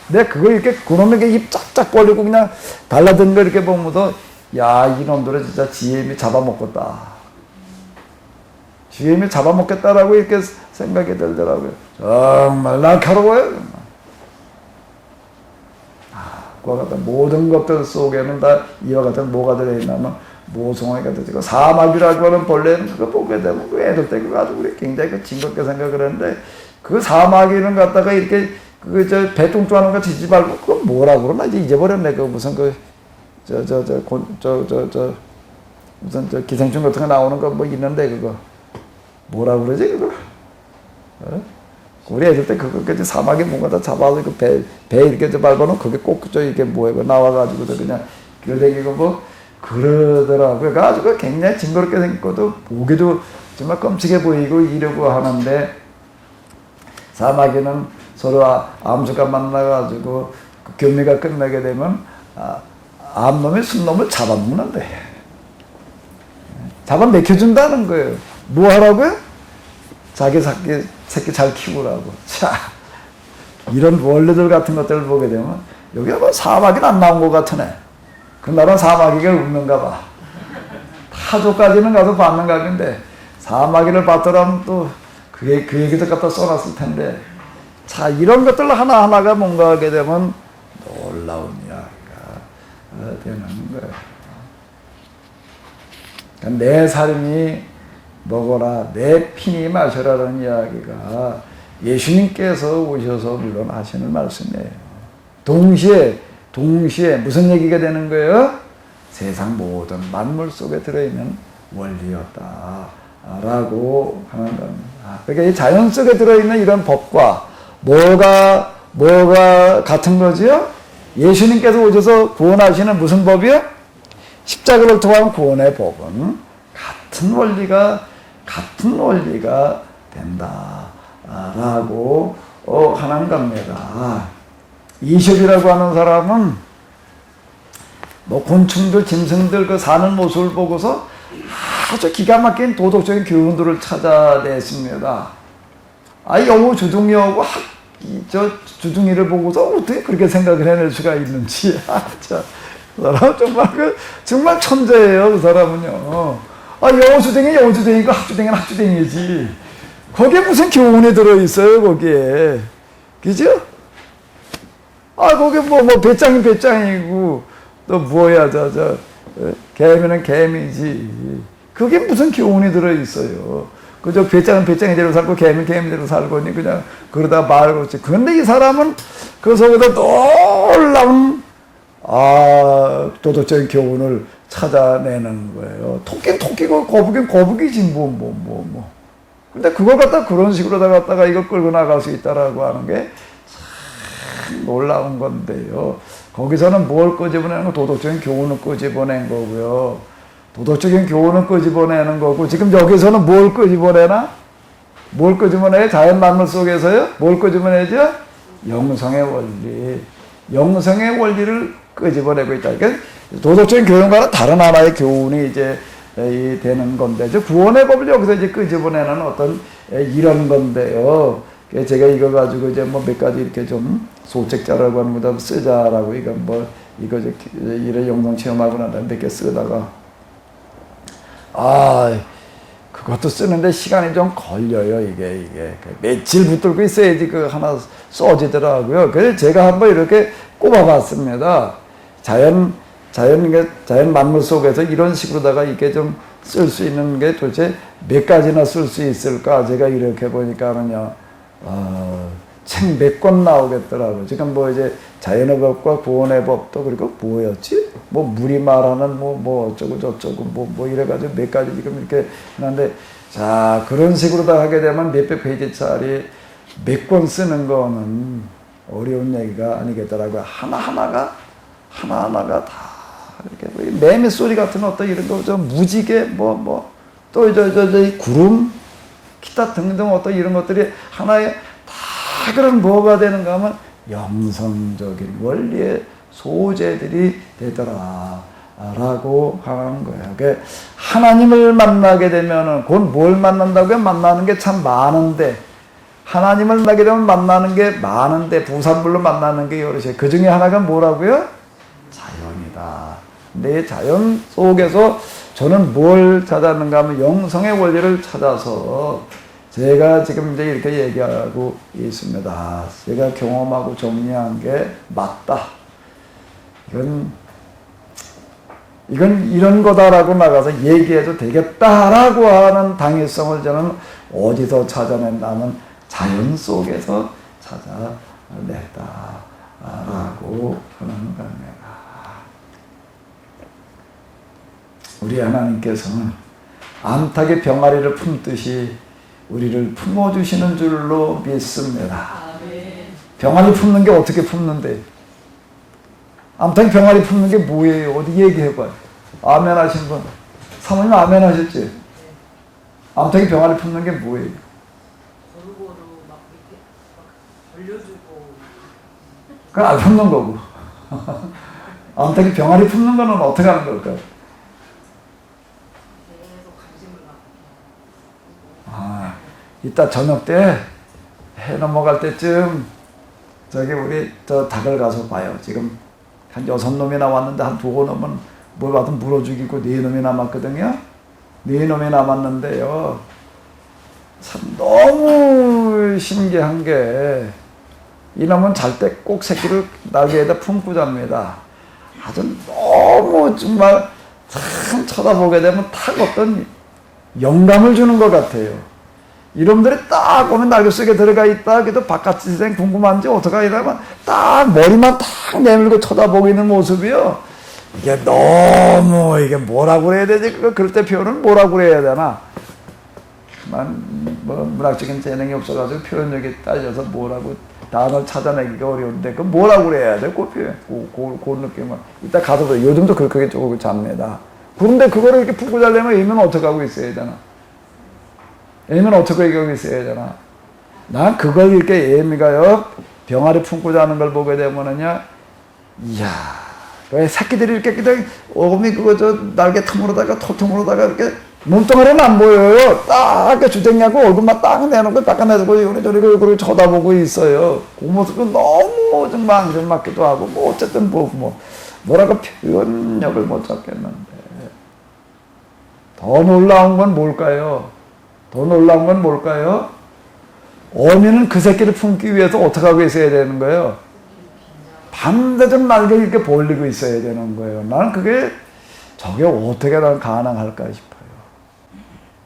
내가 그거 이렇게 그놈에게 입 쫙쫙 벌리고 그냥 달라드는 거 이렇게 보면서 야, 이놈들은 진짜 지혜미 잡아먹겠다. 지혜미 잡아먹겠다라고 이렇게 생각이 들더라고요. 정말 날카로워요. 정말. 그와 같은 모든 것들 속에는 다 이와 같은 뭐가 들어있냐면 모성애가 들어있고 사마귀라고 하는 벌레는 그거 보게 되면 그 애들 때 그거 아주 우리 굉장히 징겁게 생각을 했는데 그 사마귀는 갖다가 이렇게 배뚱뚱 하는 거 치지 말고, 그거 뭐라 그러나? 이제 잊어버렸네. 그 무슨 무슨 기생충 같은 거 나오는 거 뭐 있는데, 그거. 뭐라 그러지, 그거? 어? 우리 애들 때 그거 사막에 뭔가 다 잡아서 그 배 이렇게 밟아놓으면 그게 꼭 이게 뭐야, 나와가지고 그냥 길대기고 뭐 그러더라고요. 그래가지고 굉장히 징그럽게 생겼고 보기도 정말 끔찍해 보이고 이러고 하는데, 사마귀는 서로 암수가 만나가지고 그 교미가 끝나게 되면 암놈이 순놈을 잡아먹는데, 잡아먹혀준다는 거예요. 뭐 하라고요? 자기 새끼 잘 키우라고. 자, 이런 원리들 같은 것들을 보게 되면 여기가 뭐 사마귀는 안 나온 것 같으네. 그 나라 사마귀가 웃는가 봐. 타조까지는 가서 받는 값인데 사마귀를 받더라면 또 그 얘기도 갖다 써놨을 텐데, 자, 이런 것들 하나하나가 뭔가 하게 되면 놀라운 이야기가 되는 거예요. 그러니까 내 삶이 먹어라, 내 피니 마셔라는 이야기가 예수님께서 오셔서 물론 하시는 말씀이에요. 동시에 무슨 얘기가 되는 거예요? 세상 모든 만물 속에 들어있는 원리였다 라고 하는 겁니다. 그러니까 이 자연 속에 들어있는 이런 법과 뭐가 같은 거지요? 예수님께서 오셔서 구원하시는 무슨 법이요? 십자가를 통한 구원의 법은 같은 원리가 된다라고 하는 겁니다. 이숍이라고 하는 사람은 뭐 곤충들, 짐승들 그 사는 모습을 보고서 아주 기가 막힌 도덕적인 교훈들을 찾아냈습니다. 여우 주둥이하고 저 주둥이를 보고서 어떻게 그렇게 생각을 해낼 수가 있는지, 그 사람 정말 천재예요. 그 사람은요. 여우 주둥이고 학주둥이는 학주둥이지. 거기에 무슨 교훈이 들어있어요, 거기에. 그죠? 거기 배짱이 배짱이고, 또 뭐야, 개미는 개미지. 그게 무슨 교훈이 들어있어요. 그저 배짱은 배짱이대로 살고, 개미는 개미대로 살고, 그냥 그러다 말고 있지. 그런데 이 사람은 그 속에서 놀라운, 도덕적인 교훈을 찾아내는 거예요. 토끼는 토끼고, 거북이는 거북이지, 근데 그걸 갖다 그런 식으로 갖다가 이걸 끌고 나갈 수 있다라고 하는 게 참 놀라운 건데요. 거기서는 뭘 끄집어내는 거? 도덕적인 교훈을 끄집어낸 거고요. 도덕적인 교훈을 끄집어내는 거고, 지금 여기서는 뭘 끄집어내나? 뭘 끄집어내요? 자연 만물 속에서요? 뭘 끄집어내죠? 영성의 원리. 영성의 원리를 끄집어내고 있다. 그러니까 도덕적인 교훈과는 다른 하나의 교훈이 이제 되는 건데, 구원의 법을 여기서 이제 끄집어내는 어떤 이런 건데요. 제가 이거 가지고 이제 몇 가지 이렇게 좀 소책자라고 하는 거다 쓰자라고, 이거 이래 영성 체험하고 나서 몇 개 쓰다가, 그것도 쓰는데 시간이 좀 걸려요, 이게. 며칠 붙들고 있어야지 그 하나 써지더라고요. 그래서 제가 한번 이렇게 꼽아봤습니다. 자연 만물 속에서 이런 식으로다가 이렇게 좀 쓸 수 있는 게 도대체 몇 가지나 쓸 수 있을까? 제가 이렇게 보니까는요, 책 몇 권 나오겠더라고요. 지금 이제 자연의 법과 구원의 법도, 그리고 뭐였지? 물이 말하는 어쩌고 저쩌고 이래가지고 몇 가지 지금 이렇게 하는데, 자, 그런 식으로다 하게 되면 몇백 페이지짜리 몇 권 쓰는 거는 어려운 얘기가 아니겠더라고요. 하나하나가 다 이렇게 매미 소리 같은 어떤 이런 거, 무지개, 또 구름, 기타 등등 어떤 이런 것들이 하나의 다 그런 뭐가 되는가 하면 영성적인 원리의 소재들이 되더라라고 하는 거예요. 그러니까 하나님을 만나게 되면은 곧 뭘 만난다고요? 만나는 게 참 많은데, 하나님을 만나게 되면 만나는 게 많은데, 부산물로 만나는 게 여럿이에요. 그 중에 하나가 뭐라고요? 자연이다. 내 자연 속에서 저는 뭘 찾았는가 하면 영성의 원리를 찾아서 제가 지금 이제 이렇게 얘기하고 있습니다. 제가 경험하고 정리한 게 맞다. 이건 이런 거다라고 나가서 얘기해도 되겠다라고 하는 당위성을 저는 어디서 찾아낸다면 자연 속에서 냈다라고 하는 겁니다. 우리 하나님께서는 암탉의 병아리를 품듯이 우리를 품어주시는 줄로 믿습니다. 병아리 품는 게 어떻게 품는데? 암탉이 병아리 품는 게 뭐예요? 어디 얘기해봐요. 아멘 하신 분. 사모님 아멘 하셨지? 암탉이 병아리 품는 게 뭐예요? 골고루 막 이렇게 막 돌려주고. 그건 안 품는 거고. 암탉이 병아리 품는 거는 어떻게 하는 걸까요? 계속 관심을 갖고. 아, 이따 저녁 때 해 넘어갈 때쯤 저기 우리 저 닭을 가서 봐요. 지금 한 6놈이 나왔는데 한 2놈은 뭘 받으면 물어 죽이고 4놈이 남았거든요. 4놈이 남았는데요. 참 너무 신기한 게 이놈은 잘 때 꼭 새끼를 날개에다 품고 잡니다. 아주 너무 정말 참 쳐다보게 되면 탁 어떤 영감을 주는 것 같아요. 이놈들이 딱 보면 날개 속에 들어가 있다. 그래도 바깥 세상 궁금한지 어떡하 이러면 딱 머리만 딱 내밀고 쳐다보고 있는 모습이요. 이게 너무 이게 뭐라고 그래야 되지? 그럴 때 표현은 뭐라고 그래야 되나? 난 뭐 문학적인 재능이 없어가지고 표현력이 딸려서 뭐라고 단어를 찾아내기가 어려운데 그 뭐라고 그래야 돼? 그 표현, 그 느낌은 이따 가서 봐요. 요즘도 그렇게 조금 잡니다. 그런데 그거를 이렇게 푸고 자려면 의미는 어떻게 하고 있어야 되나? 애미는 어떻게 얘기하고 있어야 되나? 난 그걸 이렇게 애미가요, 병아리 품고 자는 걸 보게 되면은요, 이야, 왜 새끼들이 이렇게 그냥, 어미 그거 저 날개 틈으로다가, 토틈으로다가 이렇게 몸뚱아리는 안 보여요. 딱 이렇게 주댕이하고 얼굴만 딱 내놓고 닦아내고 요리저리 그걸 쳐다보고 있어요. 그 모습은 너무 정말 안절맞기도 하고, 뭐 어쨌든 뭐라고 표현력을 못 잡겠는데. 더 놀라운 건 뭘까요? 더 놀라운 건 뭘까요? 어미는 그 새끼를 품기 위해서 어떻게 하고 있어야 되는 거예요? 밤새도록 날개 이렇게 벌리고 있어야 되는 거예요. 나는 그게 저게 어떻게 난 가능할까 싶어요.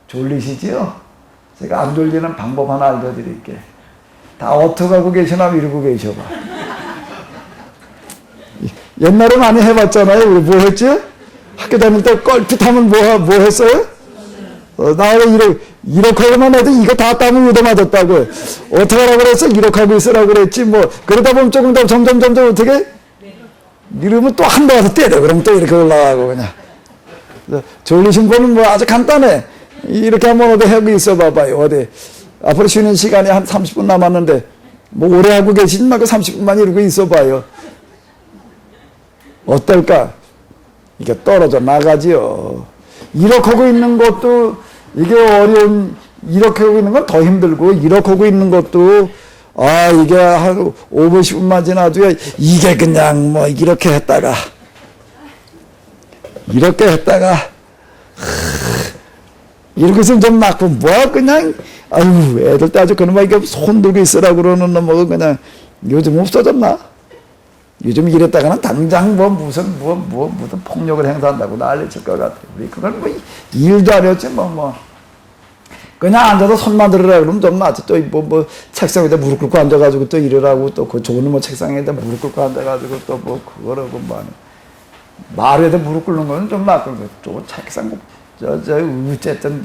졸리시지요? 제가 안 졸리는 방법 하나 알려드릴게. 다 어떻게 하고 계시나 이러고 계셔봐. 옛날에 많이 해봤잖아요. 우리 뭐 했지? 학교 다닐 때 껄핏하면 뭐 했어요? 나는 이렇게 하고만 해도 이거 다 땀을 묻어맞았다고. 어떻게 하라고 그랬어? 이렇게 하고 있으라고 그랬지. 뭐, 그러다 보면 조금 더 점점 어떻게? 이러면 또 한 대 와서 때려. 그러면 또 이렇게 올라가고, 그냥. 졸리신 분은 뭐 아주 간단해. 이렇게 한번 어디 하고 있어 봐봐요. 어디. 앞으로 쉬는 시간이 한 30분 남았는데, 뭐 오래 하고 계시지 말고 30분만 이러고 있어 봐요. 어떨까? 이게 떨어져 나가지요. 이렇게 하고 있는 것도 이게 어려운, 이렇게 하고 있는 건 더 힘들고, 이렇게 하고 있는 것도, 이게 한 5분, 10분만 지나도 이게 그냥 뭐, 이렇게 했다가, 이렇게 해서 좀 맞고, 그냥, 애들 때 아주 그놈아 이게 손 들고 있으라고 그러는 놈은 그냥, 요즘 없어졌나? 요즘 이랬다가는 당장 무슨 폭력을 행사한다고 난리칠 것 같아요. 우리 그건 일도 아니었지, 그냥 앉아서 손만 들으라 그러면 좀 낫지. 또 책상 위에 무릎 꿇고 앉아가지고 또 이러라고 또 그 좋은 책상에 무릎 꿇고 앉아가지고 또 그거라고 말에도 무릎 꿇는 거는 좀 낫고, 또 책상, 어쨌든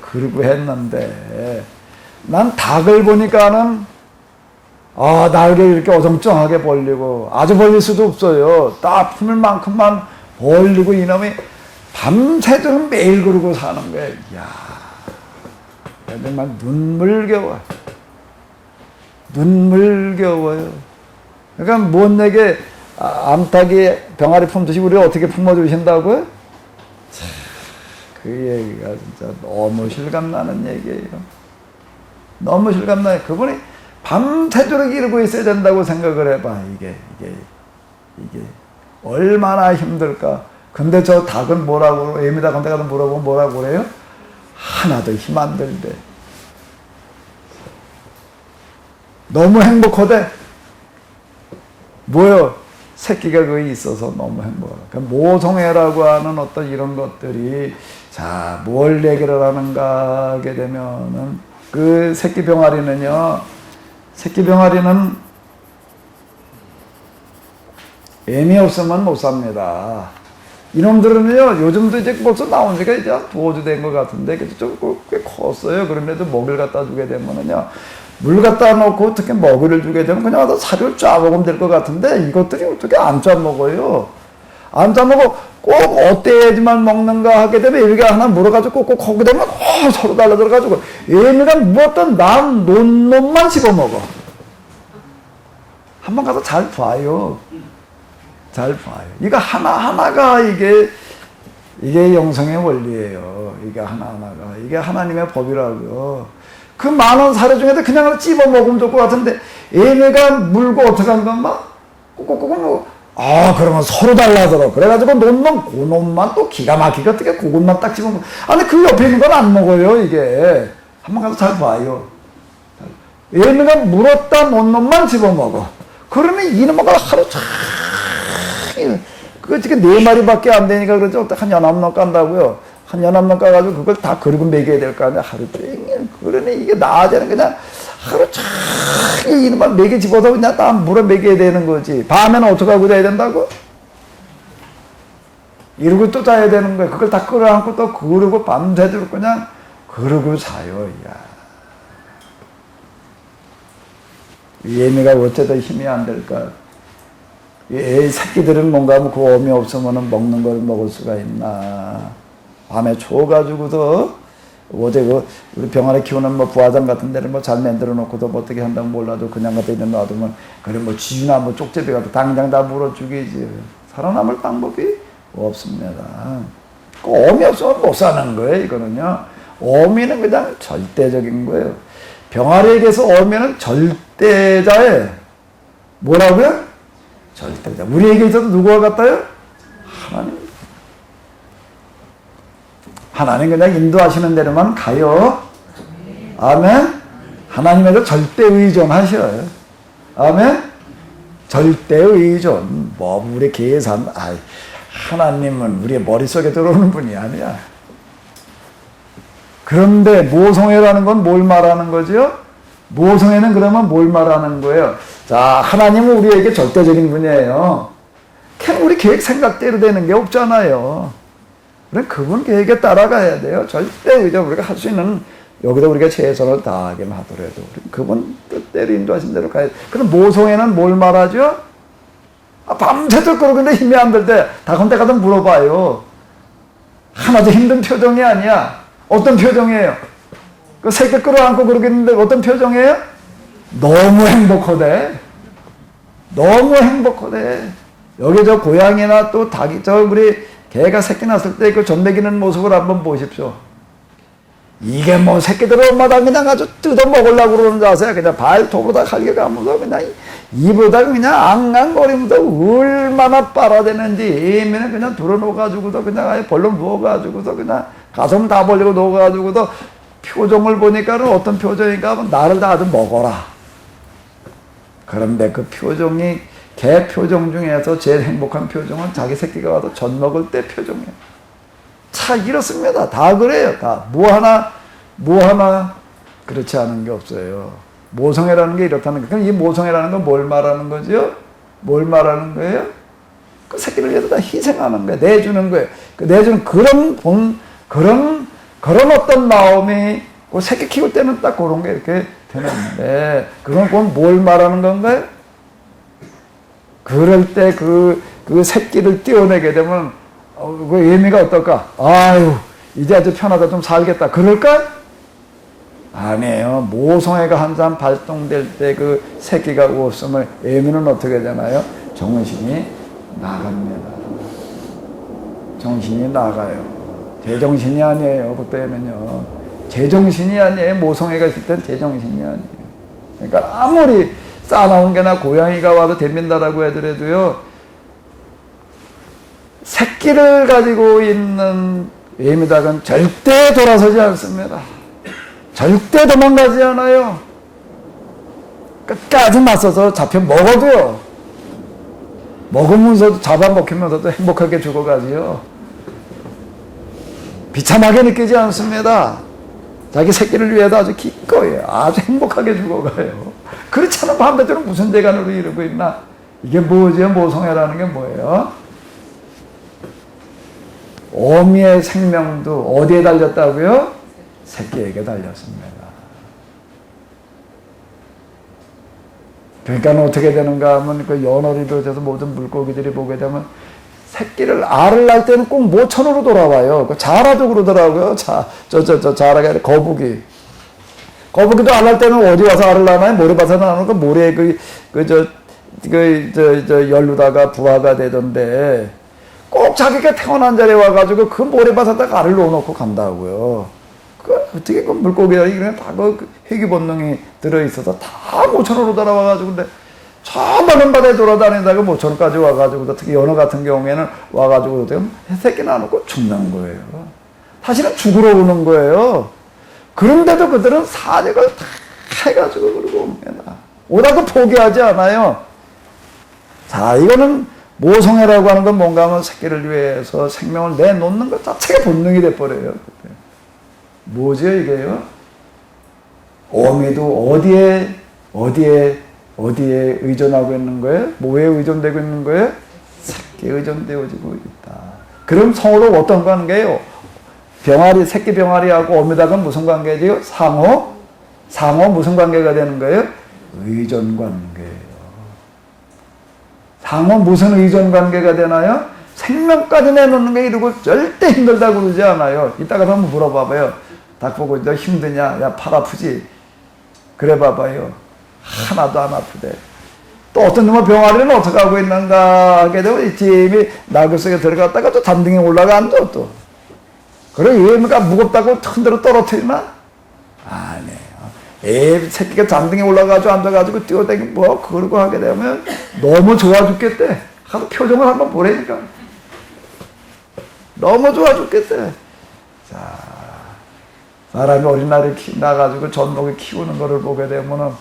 그러고 했는데, 난 닭을 보니까는 날개 이렇게 어정쩡하게 벌리고, 아주 벌릴 수도 없어요. 딱 품을 만큼만 벌리고, 이놈이 밤새도록 매일 그러고 사는 거예요. 이야, 정말 눈물겨워요. 그러니까 뭔 얘기, 암탉이 병아리 품듯이 우리를 어떻게 품어주신다고요? 그 얘기가 진짜 너무 실감나는 얘기예요. 너무 실감나요. 그분이 밤새도록 이러고 있어야 된다고 생각을 해봐. 이게 얼마나 힘들까. 근데 저 닭은 뭐라고, 애미닭 한테 가서 뭐라고 그래요? 하나도 힘 안 들대. 너무 행복하대. 뭐요? 새끼가 거기 있어서 너무 행복하다. 그러니까 모성애라고 하는 어떤 이런 것들이, 자, 뭘 얘기를 하는가 하게 되면은, 그 새끼 병아리는 애미 없으면 못 삽니다. 이놈들은요, 요즘도 이제 벌써 나온 지가 이제 한 두어 주 된 것 같은데, 꽤 컸어요. 그런데도 먹이를 갖다 주게 되면은요, 물 갖다 놓고 특히 먹이를 주게 되면 그냥 와서 사료를 쫙 먹으면 될 것 같은데, 이것들이 어떻게 안 짜 먹어요? 안 짜 먹어. 꼭 어때야지만 먹는가 하게 되면 애미가 하나 물어가지고 꼭 거기 되면 서로 달라들어가지고 애미가 무엇든 남 논놈만 씹어 먹어. 한번 가서 잘 봐요. 잘 봐요. 이거 하나하나가 이게 영성의 원리예요. 이게 하나하나가. 이게 하나님의 법이라고요. 그 많은 사료 중에도 그냥 찝어 먹으면 좋을 것 같은데, 얘네가 물고 어떻게 한 것만? 꾹꾹꾹 그러면 서로 달라들어. 그래가지고 논놈, 그 놈만 또 기가 막히게 어떻게 그것만 딱 집어 먹어. 아니, 그 옆에 있는 건 안 먹어요, 이게. 한번 가서 잘 봐요. 얘네가 물었다 논놈만 집어 먹어. 그러면 이놈아가 하루 종일, 그거 지금 4마리밖에 안 되니까 그러죠. 한 연합농 깐다고요. 한 연합농 까가지고 그걸 다 그리고 먹여야 될 거 아니야. 하루 종일. 그러니 이게 낮에는 그냥 하루 종일 이놈아 먹여 집어서 그냥 다 물어 먹여야 되는 거지. 밤에는 어떻게 하고 자야 된다고? 이러고 또 자야 되는 거야. 그걸 다 끌어안고 또 그러고 밤새도록 그냥 그러고 자요. 야. 예미가 어째도 힘이 안 될까? 애 새끼들은 뭔가 그 어미 없으면 먹는 걸 먹을 수가 있나? 밤에 초가지고도 어제 우리 병 안에 키우는 부화장 같은 데를 잘 만들어 놓고도 어떻게 한다면 몰라도 그냥 갖다 이런 놔두면 그래 쥐나 쪽제비 같은 당장 다 물어 죽이지. 살아남을 방법이 없습니다. 그 어미 없으면 못 사는 거예요. 이거는요. 어미는 그냥 절대적인 거예요. 병아리에게서 어미는 절대자예요. 뭐라고요? 절대자. 우리에게 있어도 누구와 같아요? 하나님. 하나님 그냥 인도하시는 대로만 가요. 아멘. 하나님에게 절대 의존하셔요. 아멘. 절대 의존. 우리 계산. 하나님은 우리의 머릿속에 들어오는 분이 아니야. 그런데 모성애라는 건 뭘 말하는 거죠? 모성애는 그러면 뭘 말하는 거예요? 자, 하나님은 우리에게 절대적인 분이에요. 그냥 우리 계획 생각대로 되는 게 없잖아요. 그럼 그분 계획에 따라가야 돼요. 절대 의존 우리가 할 수 있는, 여기다 우리가 최선을 다하긴 하더라도 그분 뜻대로 인도하신 대로 가야 돼. 그럼 모성애는 뭘 말하죠? 밤새도록 그러는데 힘이 안 들 때 다금때 가서 물어봐요. 하나도 힘든 표정이 아니야. 어떤 표정이에요? 그 새끼 끌어안고 그러겠는데 어떤 표정이에요? 너무 행복하대. 너무 행복하대. 여기 저 고양이나 또 닭이, 우리 개가 새끼 났을 때 그 젖 먹이는 모습을 한번 보십시오. 이게 새끼들을 엄마다 그냥 아주 뜯어 먹으려고 그러는 자세야. 그냥 발톱으로다 갈겨 가면서 그냥 입으로다 그냥 앙앙거리면서 얼마나 빨아대는지 애미는 그냥 들어놓아가지고도 그냥 아예 벌렁 누워가지고도 그냥 가슴 다 벌리고 누워가지고도 표정을 보니까는 어떤 표정인가 하면 나를 다 아주 먹어라. 그런데 그 표정이 개 표정 중에서 제일 행복한 표정은 자기 새끼가 와서 젖 먹을 때 표정이에요. 참 이렇습니다. 다 그래요. 다. 뭐 하나 그렇지 않은 게 없어요. 모성애라는 게 이렇다는 거. 그럼 이 모성애라는 건 뭘 말하는 거죠? 뭘 말하는 거예요? 그 새끼를 위해서 다 희생하는 거예요. 내주는 거예요. 그 내주는 그런 어떤 마음이 그 새끼 키울 때는 딱 그런 게 이렇게 되는데, 그건 뭘 말하는 건가요? 그럴 때 그 새끼를 떼어내게 되면 그 의미가 어떨까? 아유, 이제 아주 편하다, 좀 살겠다. 그럴까? 아니에요. 모성애가 한참 발동될 때 그 새끼가 없으면 의미는 어떻게 되나요? 정신이 나갑니다. 정신이 나가요. 제정신이 아니에요. 그때는요. 제정신이 아니에요. 모성애가 있을 땐 제정신이 아니에요. 그러니까 아무리 싸나운 개나 고양이가 와도 댐빈다라고 하더라도요. 새끼를 가지고 있는 예미닭은 절대 돌아서지 않습니다. 절대 도망가지 않아요. 끝까지 맞서서 잡혀 먹어도요. 먹으면서도 잡아먹히면서도 행복하게 죽어가지요. 비참하게 느끼지 않습니다. 자기 새끼를 위해서 아주 기꺼이 아주 행복하게 죽어가요. 그렇지 않으면 밤새도록 무슨 재간으로 이러고 있나? 이게 뭐죠? 모성애라는 게 뭐예요? 어미의 생명도 어디에 달렸다고요? 새끼에게 달렸습니다. 그러니까 어떻게 되는가 하면 그 연어를 비롯해서 모든 물고기들이 보게 되면 새끼를 알을 낳을 때는 꼭 모천으로 돌아와요. 그 자라도 그러더라고요. 자라가 아니라 거북이. 거북이도 알 낳을 때는 어디 와서 알을 낳나요? 모래밭에 낳는 거 모래에 열루다가 부화가 되던데 꼭 자기가 태어난 자리에 와가지고 그 모래밭에다가 알을 넣어놓고 간다고요. 그 어떻게 그 물고기가 그냥 다 그 회귀 본능이 들어있어서 다 모천으로 돌아와가지고 근데 저 많은 바다에 돌아다니다가 모천까지 와가지고 특히 연어 같은 경우에는 와가지고 새끼 낳아놓고 죽는 거예요. 사실은 죽으러 오는 거예요. 그런데도 그들은 사직을 다 해가지고 그러고 옵니다. 오다가 포기하지 않아요. 자, 이거는 모성애라고 하는 건 뭔가 하면 새끼를 위해서 생명을 내놓는 것 자체가 본능이 돼버려요. 뭐죠, 이게요? 어미도 어디에 의존하고 있는 거예요? 뭐에 의존되고 있는 거예요? 새끼에 의존되어지고 있다. 그럼 서로 어떤 관계예요? 병아리, 새끼 병아리하고 어미다가 무슨 관계지요? 상호 무슨 관계가 되는 거예요? 의존 관계예요. 상호 무슨 의존 관계가 되나요? 생명까지 내놓는 게 이러고 절대 힘들다고 그러지 않아요. 이따가 한번 물어봐봐요. 닭 보고 너 힘드냐? 야, 팔 아프지? 그래 봐봐요. 하나도 안 아프대. 또 어떤 놈의 병아리는 어떻게 하고 있는가 하게 되면 이 팀이 나그 속에 들어갔다가 또 단등에 올라간다 또. 그래, 얘가 무겁다고 흔들어 떨어뜨리나? 아니에요. 새끼가 단등에 올라가지고 앉아가지고 뛰어다니고 뭐 그러고 하게 되면 너무 좋아 죽겠대. 하도 표정을 한번 보라니까. 너무 좋아 죽겠대. 자, 사람이 어린아이를 낳아가지고 젖먹이 키우는 거를 보게 되면은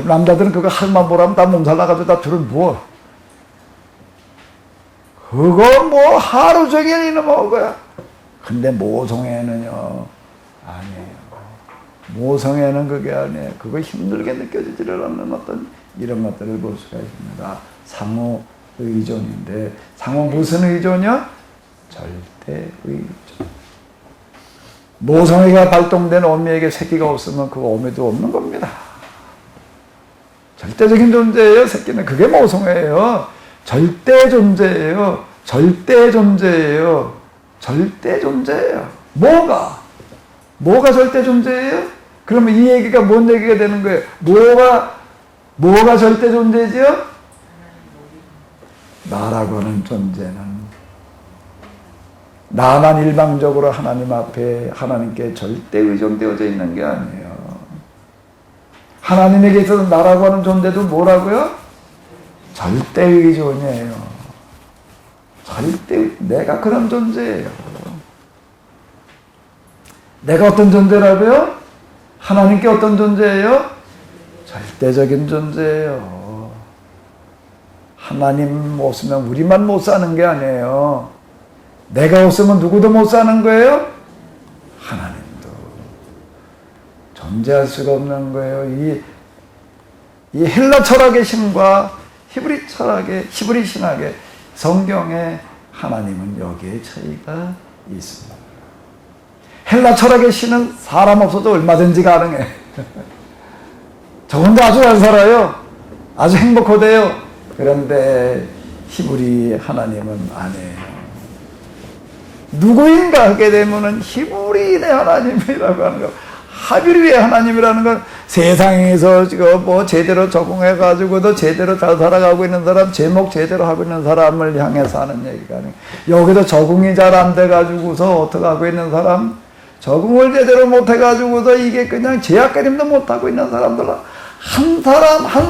남자들은 그거 할만 보라면 다 몸살 나가지고 다 둘을 누워. 그거 뭐 하루 종일 이놈의 거야. 근데 모성애는요, 아니에요. 모성애는 그게 아니에요. 그거 힘들게 느껴지지를 않는 어떤 이런 것들을 볼 수가 있습니다. 상호 의존인데, 상호 무슨 의존이요? 절대 의존. 모성애가 발동된 어미에게 새끼가 없으면 그 어미도 없는 겁니다. 절대적인 존재예요. 새끼는 그게 모성애예요. 절대 존재예요. 절대 존재예요. 절대 존재예요. 뭐가 절대 존재예요? 그러면 이 얘기가 뭔 얘기가 되는 거예요? 뭐가 절대 존재지요? 나라고 하는 존재는 나만 일방적으로 하나님 앞에 하나님께 절대 의존되어져 있는 게 아니에요. 하나님에게 있어서 나라고 하는 존재도 뭐라고요? 절대 의존이에요. 내가 그런 존재예요. 내가 어떤 존재라고요? 하나님께 어떤 존재예요? 절대적인 존재예요. 하나님 없으면 우리만 못 사는 게 아니에요. 내가 없으면 누구도 못 사는 거예요? 하나님도 존재할 수가 없는 거예요. 이 헬라 철학의 신과 히브리 신학의 성경의 하나님은 여기에 차이가 있습니다. 헬라 철학의 신은 사람 없어도 얼마든지 가능해. 저 혼자 아주 잘 살아요. 아주 행복하대요. 그런데 히브리 하나님은 아니에요. 누구인가 하게 되면은 히브리인의 하나님이라고 하는 거. 하비리의 하나님이라는 건 세상에서 지금 뭐 제대로 적응해가지고도 제대로 잘 살아가고 있는 사람, 제목 제대로 하고 있는 사람을 향해서 하는 얘기가 아니에요. 여기도 적응이 잘 안 돼가지고서 어떻게 하고 있는 사람, 적응을 제대로 못해가지고서 이게 그냥 제약가림도 못하고 있는 사람들, 한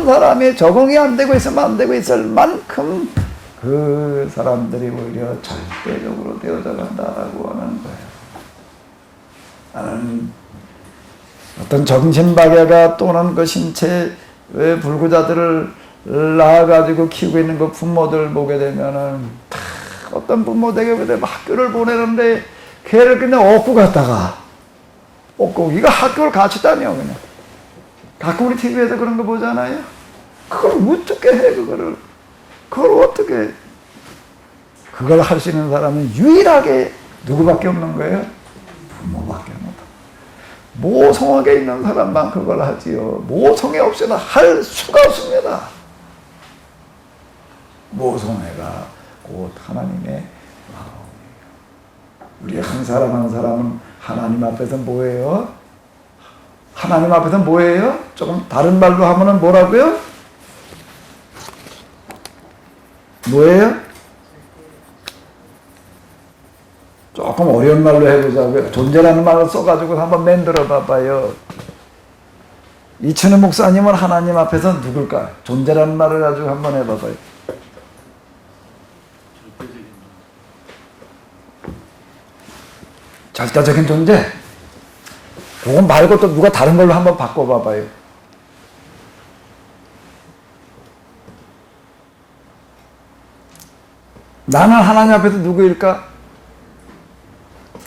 사람이 적응이 안 되고 있으면 안 되고 있을 만큼 그 사람들이 오히려 절대적으로 되어져 간다라고 하는 거예요. 나는 어떤 정신박애가 또는 그 신체의 불구자들을 낳아가지고 키우고 있는 그 부모들 보게 되면은 어떤 부모 되게 학교를 보내는데 걔를 그냥 업고 갔다가 이거 학교를 같이 다녀 그냥. 가끔 우리 TV에서 그런 거 보잖아요. 그걸 어떻게 해, 그걸 어떻게. 그걸 할 수 있는 사람은 유일하게 누구밖에 없는 거예요? 부모밖에 없다. 모성에게 있는 사람만 그걸 하지요. 모성애 없이는 할 수가 없습니다. 모성애가 곧 하나님의 마음이에요. 우리 한 사람 한 사람은 하나님 앞에서 뭐예요? 하나님 앞에서 뭐예요? 조금 다른 말로 하면은 뭐라고요? 뭐예요? 조금 어려운 말로 해보자고요. 존재라는 말을 써가지고 한번 만들어 봐봐요. 이춘우 목사님은 하나님 앞에서 누굴까? 존재라는 말을 가지고 한번 해봐봐요. 절대적인 존재? 그건 말고 또 누가 다른 걸로 한번 바꿔봐봐요. 나는 하나님 앞에서 누구일까?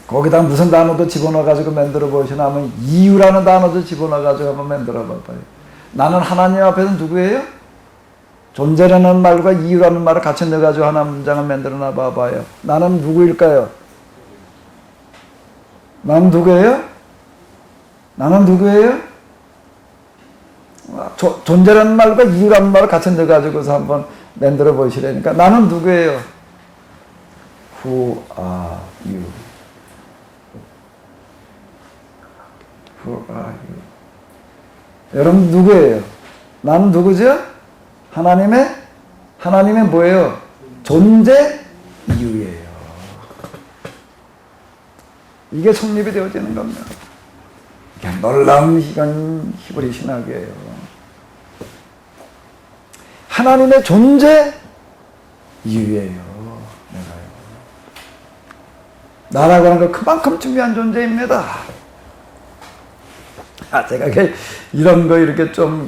거기다 무슨 단어도 집어넣어가지고 만들어 보시나 하면 이유라는 단어도 집어넣어가지고 한번 만들어 봐봐요. 나는 하나님 앞에서 누구예요? 존재라는 말과 이유라는 말을 같이 넣어가지고 하나 문장을 만들어 놔 봐봐요. 나는 누구일까요? 나는 누구예요? 나는 누구예요? 존재라는 말과 이유라는 말을 같이 넣어가지고서 한번 만들어 보시라니까. 나는 누구예요? Who are you? Who are you? 여러분 누구예요? 나는 누구죠? 하나님의 뭐예요? 존재 이유예요. 이게 성립이 되어지는 겁니다. 이게 놀라운 히브리 신학이에요. 하나님의 존재 이유예요. 나라고 하는 건 그만큼 중요한 존재입니다. 제가 이런 거 이렇게 좀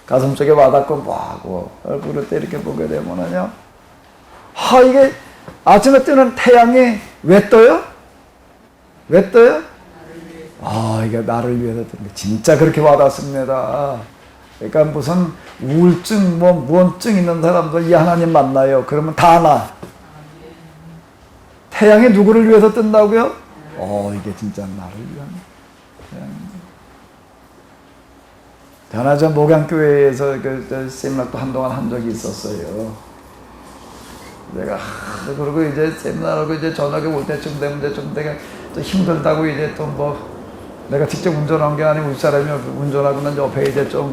가슴 속에 와닿고 뭐하고 그럴 때 이렇게 보게 되면은요, 이게 아침에 뜨는 태양이 왜 떠요? 왜 떠요? 이게 나를 위해서 뜨는 게 진짜 그렇게 와닿습니다. 그러니까 무슨 우울증, 무언증 있는 사람들 이 하나님 만나요. 그러면 다 나. 태양이 누구를 위해서 뜬다고요? 이게 진짜 나를 위한 태양입니다. 저는 목양교회에서 세미나도 한동안 한 적이 있었어요. 내가 그리고 이제 세미나하고 이제 저녁에 올 때쯤 되면 이제 좀 내가 좀 힘들다고 이제 또 내가 직접 운전한 게 아니고 윗사람이 운전하고는 옆에 이제 좀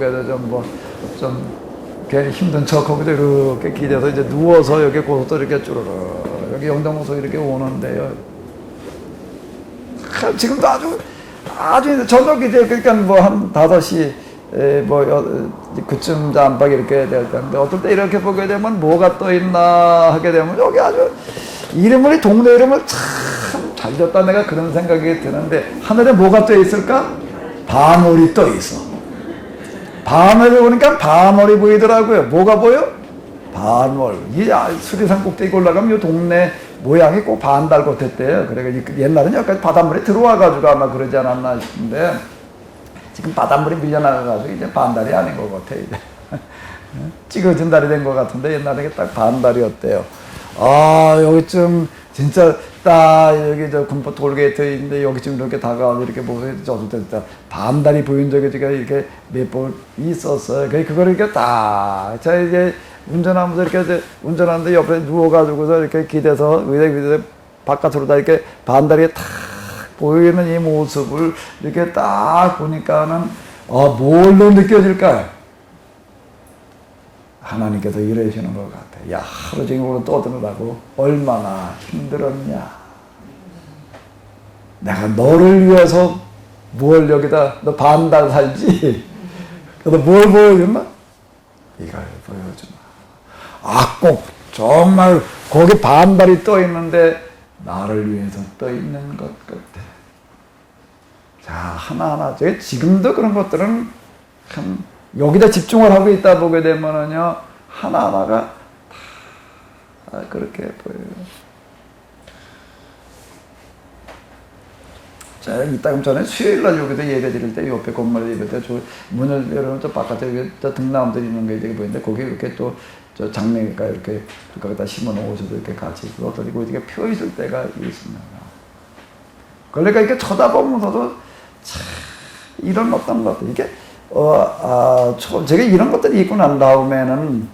괜히 힘든 척하고 이렇게 기대서 이제 누워서 여기 고속도로 이렇게 쭈르르 여기 영동고속 이렇게 오는데요. 지금도 아주 저녁 이제 그러니까 한 5시 그쯤 안팎 이렇게 될 텐데 어떨 때 이렇게 보게 되면 뭐가 떠 있나 하게 되면 여기 아주 동네 이름을 참 잘 졌다 내가 그런 생각이 드는데 하늘에 뭐가 떠 있을까? 반월이 떠 있어. 반월을 보니까 반월이 보이더라고요. 뭐가 보여? 반월. 이 수리산 꼭대기 올라가면 이 동네 모양이 꼭 반달 같았대요. 그래서 옛날에는 여기까지 바닷물이 들어와가지고 아마 그러지 않았나 싶은데 지금 바닷물이 밀려나가가지고 이제 반달이 아닌 것 같아. 이제 찌그러진 달이 된 것 같은데 옛날에 딱 반달이었대요. 여기쯤 진짜 딱 여기 군포 톨게이트인데 여기쯤 이렇게 다가와서 이렇게 보고 저도 진짜 반달이 보인 적이 제가 이렇게 몇 번 있었어요. 그걸 이렇게 딱 자 이제 운전하면서 이렇게 운전하는데 옆에 누워가지고서 이렇게 기대서 의자 바깥으로 다 이렇게 반달이 탁 보이는 이 모습을 이렇게 딱 보니까는 뭘로 느껴질까요? 하나님께서 이러시는 것 같아. 야, 하루 종일 오늘 떠드느라고 얼마나 힘들었냐. 내가 너를 위해서 뭘 여기다 너 반달 살지. 그래서 뭘 보여주나? 이걸 보여주나. 꼭 정말 거기 반달이 떠 있는데 나를 위해서 떠 있는 것 같아. 자, 하나하나. 지금도 그런 것들은 참 여기다 집중을 하고 있다 보게 되면은요, 하나하나가 다 그렇게 보여요. 이따금 전에 수요일날 여기서 예배 드릴 때 옆에 건물 예배 때 저 문을 열어놓으면 또 바깥에 또 등나무들이 있는 게 되게 보이는데 거기 이렇게 또 저 장미가 이렇게 거기다 심어놓으셔도 이렇게 같이 끌어들이고 이렇게 펴 있을 때가 있습니다. 그러니까 이렇게 쳐다보면서도 참 이런 어떤 것들 이게 제가 이런 것들이 있고 난 다음에는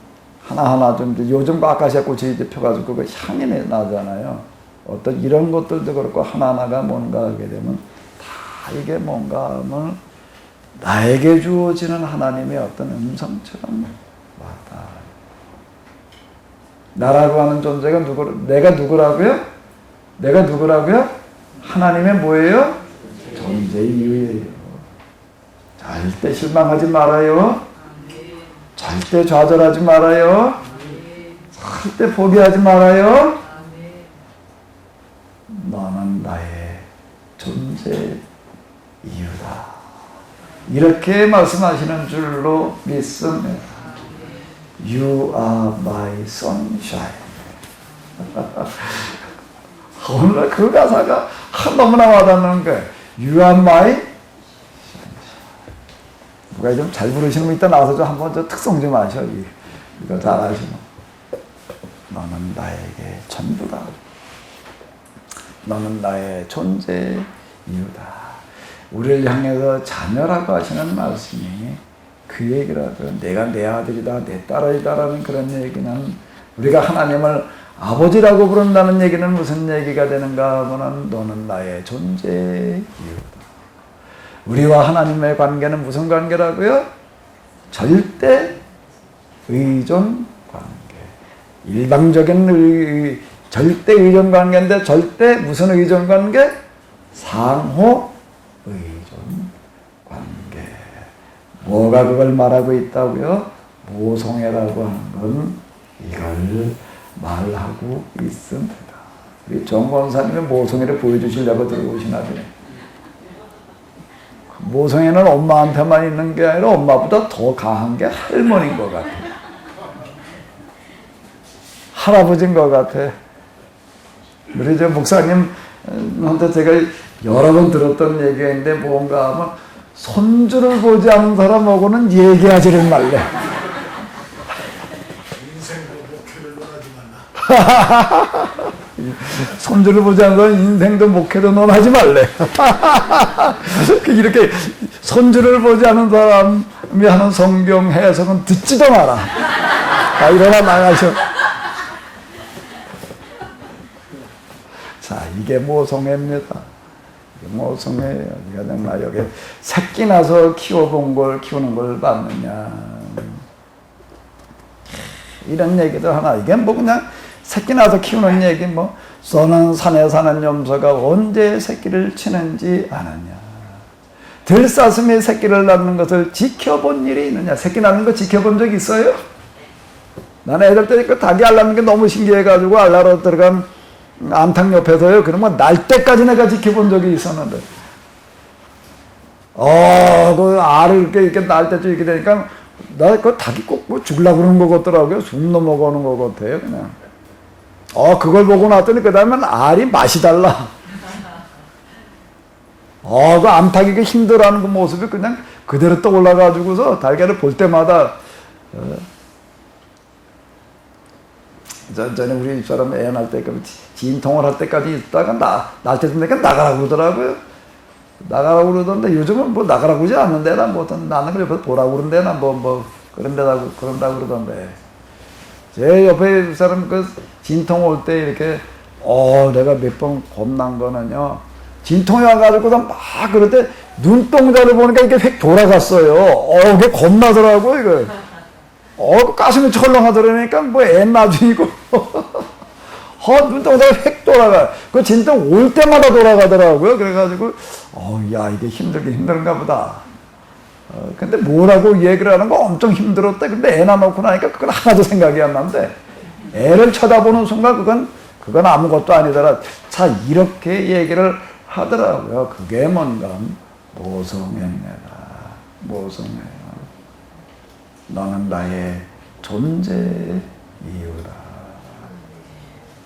하나하나 좀 요즘 아카시아 꽃이 이제 펴가지고 그 향이 나잖아요. 어떤 이런 것들도 그렇고 하나하나가 뭔가 하게 되면 다 이게 뭔가 하면 나에게 주어지는 하나님의 어떤 음성처럼 왔다. 나라고 하는 존재가 내가 누구라고요? 내가 누구라고요? 하나님의 뭐예요? 존재 이유예요. 절대 실망하지 말아요. 절대 좌절하지 말아요. 절대 포기하지 말아요. 너는 나의 존재 이유다. 이렇게 말씀하시는 줄로 믿습니다. You are my sunshine. 오늘 그 가사가 너무나 와닿는 거예요. You are my sunshine. 누가 좀 잘 부르시는 분 이따 나와서 좀 한번 저 특성 좀 하셔. 이거 잘 아시면. 너는 나에게 전부다. 너는 나의 존재 이유다. 우리를 향해서 자녀라고 하시는 말씀이 그 얘기라도 내가 내 아들이다, 내 딸이다라는 그런 얘기는 우리가 하나님을 아버지라고 부른다는 얘기는 무슨 얘기가 되는가 하면 너는 나의 존재 이유다. 우리와 하나님의 관계는 무슨 관계라고요? 절대 의존 관계. 일방적인 절대 의존 관계인데 절대 무슨 의존 관계? 상호 의존 관계. 뭐가 그걸 말하고 있다고요? 모성애라고 하는 건 이걸 말하고 있습니다. 우리 정 권사님의 모성애를 보여주시려고 들어오시나 보네. 모성애는 엄마한테만 있는 게 아니라 엄마보다 더 강한 게 할머니인 것 같아. 할아버지인 것 같아. 우리 저 목사님한테 제가 여러 번 들었던 얘기가 있는데 뭔가 하면 손주를 보지 않은 사람하고는 얘기하지를 말래. 인생도 목회를 논하지 말라. 손주를 보지 않은 사람 인생도 목회도 논하지 말래. 이렇게 손주를 보지 않은 사람이 하는 성경 해석은 듣지도 마라. 일어나 나가셔. 자, 이게 모성애입니다. 이게 모성애예요. 네가 정말 여기 새끼 나서 키워본 걸 키우는 걸 봤느냐. 이런 얘기도 하나. 이게 뭐 그냥 새끼 나서 키우는 얘기 뭐 쏘는 산에 사는 염소가 언제 새끼를 치는지 아느냐. 들사슴이 새끼를 낳는 것을 지켜본 일이 있느냐. 새끼 낳는 거 지켜본 적 있어요? 나는 애들 때 그 닭이 알 낳는 게 너무 신기해가지고 알라로 들어간 암탉 옆에서요. 그러면 날 때까지 내가 지켜본 적이 있었는데. 그 알을 이렇게 날 때쯤 이렇게 되니까 나 그 닭이 꼭 뭐 죽으려고 그러는 것 같더라고요. 숨 넘어가는 것 같아요. 그냥. 그걸 보고 났더니 그 다음엔 알이 맛이 달라. 그 암탉이 그 힘들어하는 그 모습이 그냥 그대로 떠올라가지고서 달걀을 볼 때마다 전에 우리 집사람 애 낳을 때 진통을 할 때까지 있다가 날 때쯤 되니까 나가라고 그러더라고요. 나가라고 그러던데 요즘은 뭐 나가라고 그러지 않는데 나는 그래 보라고 그러는데 그런다고 그러던데 제 옆에 사람 그 진통 올 때 이렇게 내가 몇 번 겁난 거는요. 진통이 와가지고서 막 그럴 때 눈동자를 보니까 이렇게 휙 돌아갔어요. 그게 겁나더라고요, 이거. 가슴이 철렁하더라니까 뭐 애 나중이고. 눈동자가 휙 돌아가. 그 진통 올 때마다 돌아가더라고요. 그래가지고, 야, 이게 힘든가 보다. 근데 뭐라고 얘기를 하는 거 엄청 힘들었대. 근데 애 낳아놓고 나니까 그건 하나도 생각이 안 나는데, 애를 쳐다보는 순간 그건 아무것도 아니더라. 자, 이렇게 얘기를 하더라고요. 그게 뭔가 모성애입니다. 모성애요. 너는 나의 존재 이유다.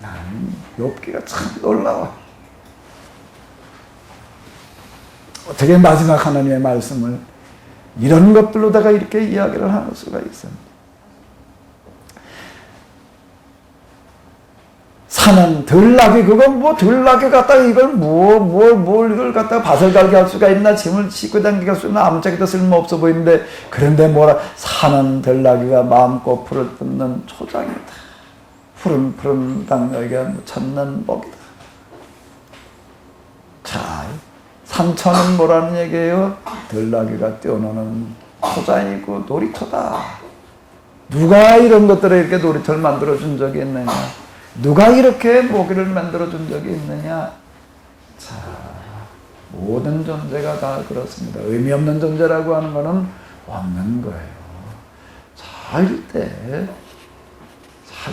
나는 욥기가 참 놀라워. 어떻게 마지막 하나님의 말씀을 이런 것들로다가 이렇게 이야기를 할 수가 있습니다. 산은 들나귀, 그건 뭐 들나귀 갖다가 이걸 뭘 이걸 갖다가 밭을 갈게 할 수가 있나, 짐을 싣고 다니게 할 수 있나, 아무짝에도 쓸모없어 보이는데, 그런데 뭐라, 산은 들나귀가 마음껏 풀을 뜯는 초장이다. 푸른 당나귀가 찾는 먹이다. 자, 산천은 뭐라는 얘기예요? 들나귀가 뛰어노는 초장이고 놀이터다. 누가 이런 것들을 이렇게 놀이터를 만들어 준 적이 있느냐? 누가 이렇게 모기를 만들어 준 적이 있느냐? 자, 모든 존재가 다 그렇습니다. 의미 없는 존재라고 하는 것은 없는 거예요. 살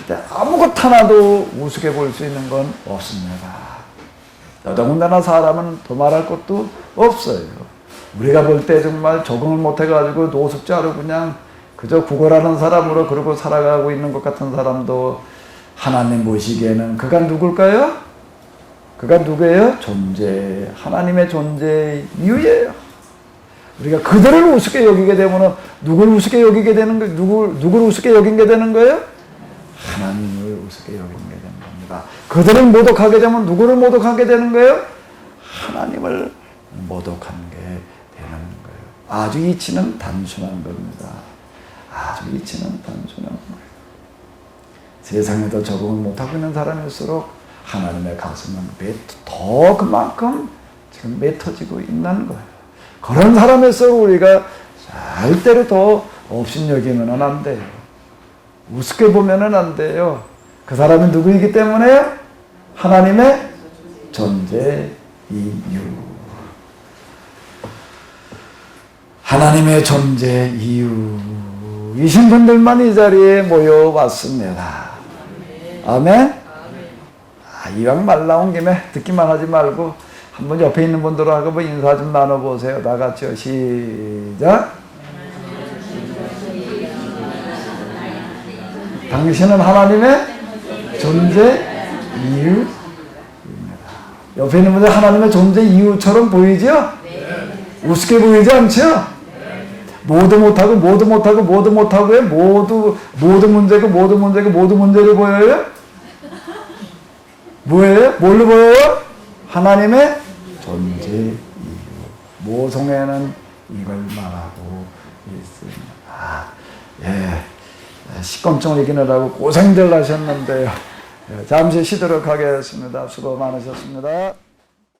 때 아무것 하나도 우습게 볼 수 있는 건 없습니다. 더더군다나 사람은 더 말할 것도 없어요. 우리가 볼 때 정말 적응을 못해가지고 노숙자로 그냥 그저 구걸하는 사람으로 그러고 살아가고 있는 것 같은 사람도 하나님 보시기에는 그가 누굴까요? 그가 누구예요? 존재, 하나님의 존재 이유예요. 우리가 그들을 우습게 여기게 되면 누굴 우습게 여기게 되는 거예요? 누굴 우습게 여기게 되는 거예요? 하나님을 우습게 여기게 되는 겁니다. 그들을 모독하게 되면 누구를 모독하게 되는 거예요? 하나님을 모독하는 게 되는 거예요. 아주 이치는 단순한 겁니다. 아주 이치는 단순한 거예요. 세상에도 적응을 못하고 있는 사람일수록 하나님의 가슴은 더 그만큼 지금 맺어지고 있는 거예요. 그런 사람일수록 우리가 절대로 더 업신여기면 안 돼요. 우습게 보면 안 돼요. 그 사람이 누구이기 때문에 하나님의 존재 이유. 하나님의 존재 이유이신 분들만 이 자리에 모여왔습니다. 아멘. 이왕 말 나온 김에 듣기만 하지 말고 한번 옆에 있는 분들하고 뭐 인사 좀 나눠보세요. 다 같이요. 시작. 당신은 하나님의 존재 이유입니다. 옆에 있는 분들 하나님의 존재 이유처럼 보이죠? 우습게 보이지 않죠? 모두 못하고에 모두 문제를 보여요? 뭐예요? 뭘로 보여요? 하나님의 존재 이유. 모성애는 이걸 말하고 있습니다. 예. 식곤증을 이기느라고 고생들 하셨는데요. 잠시 쉬도록 하겠습니다. 수고 많으셨습니다.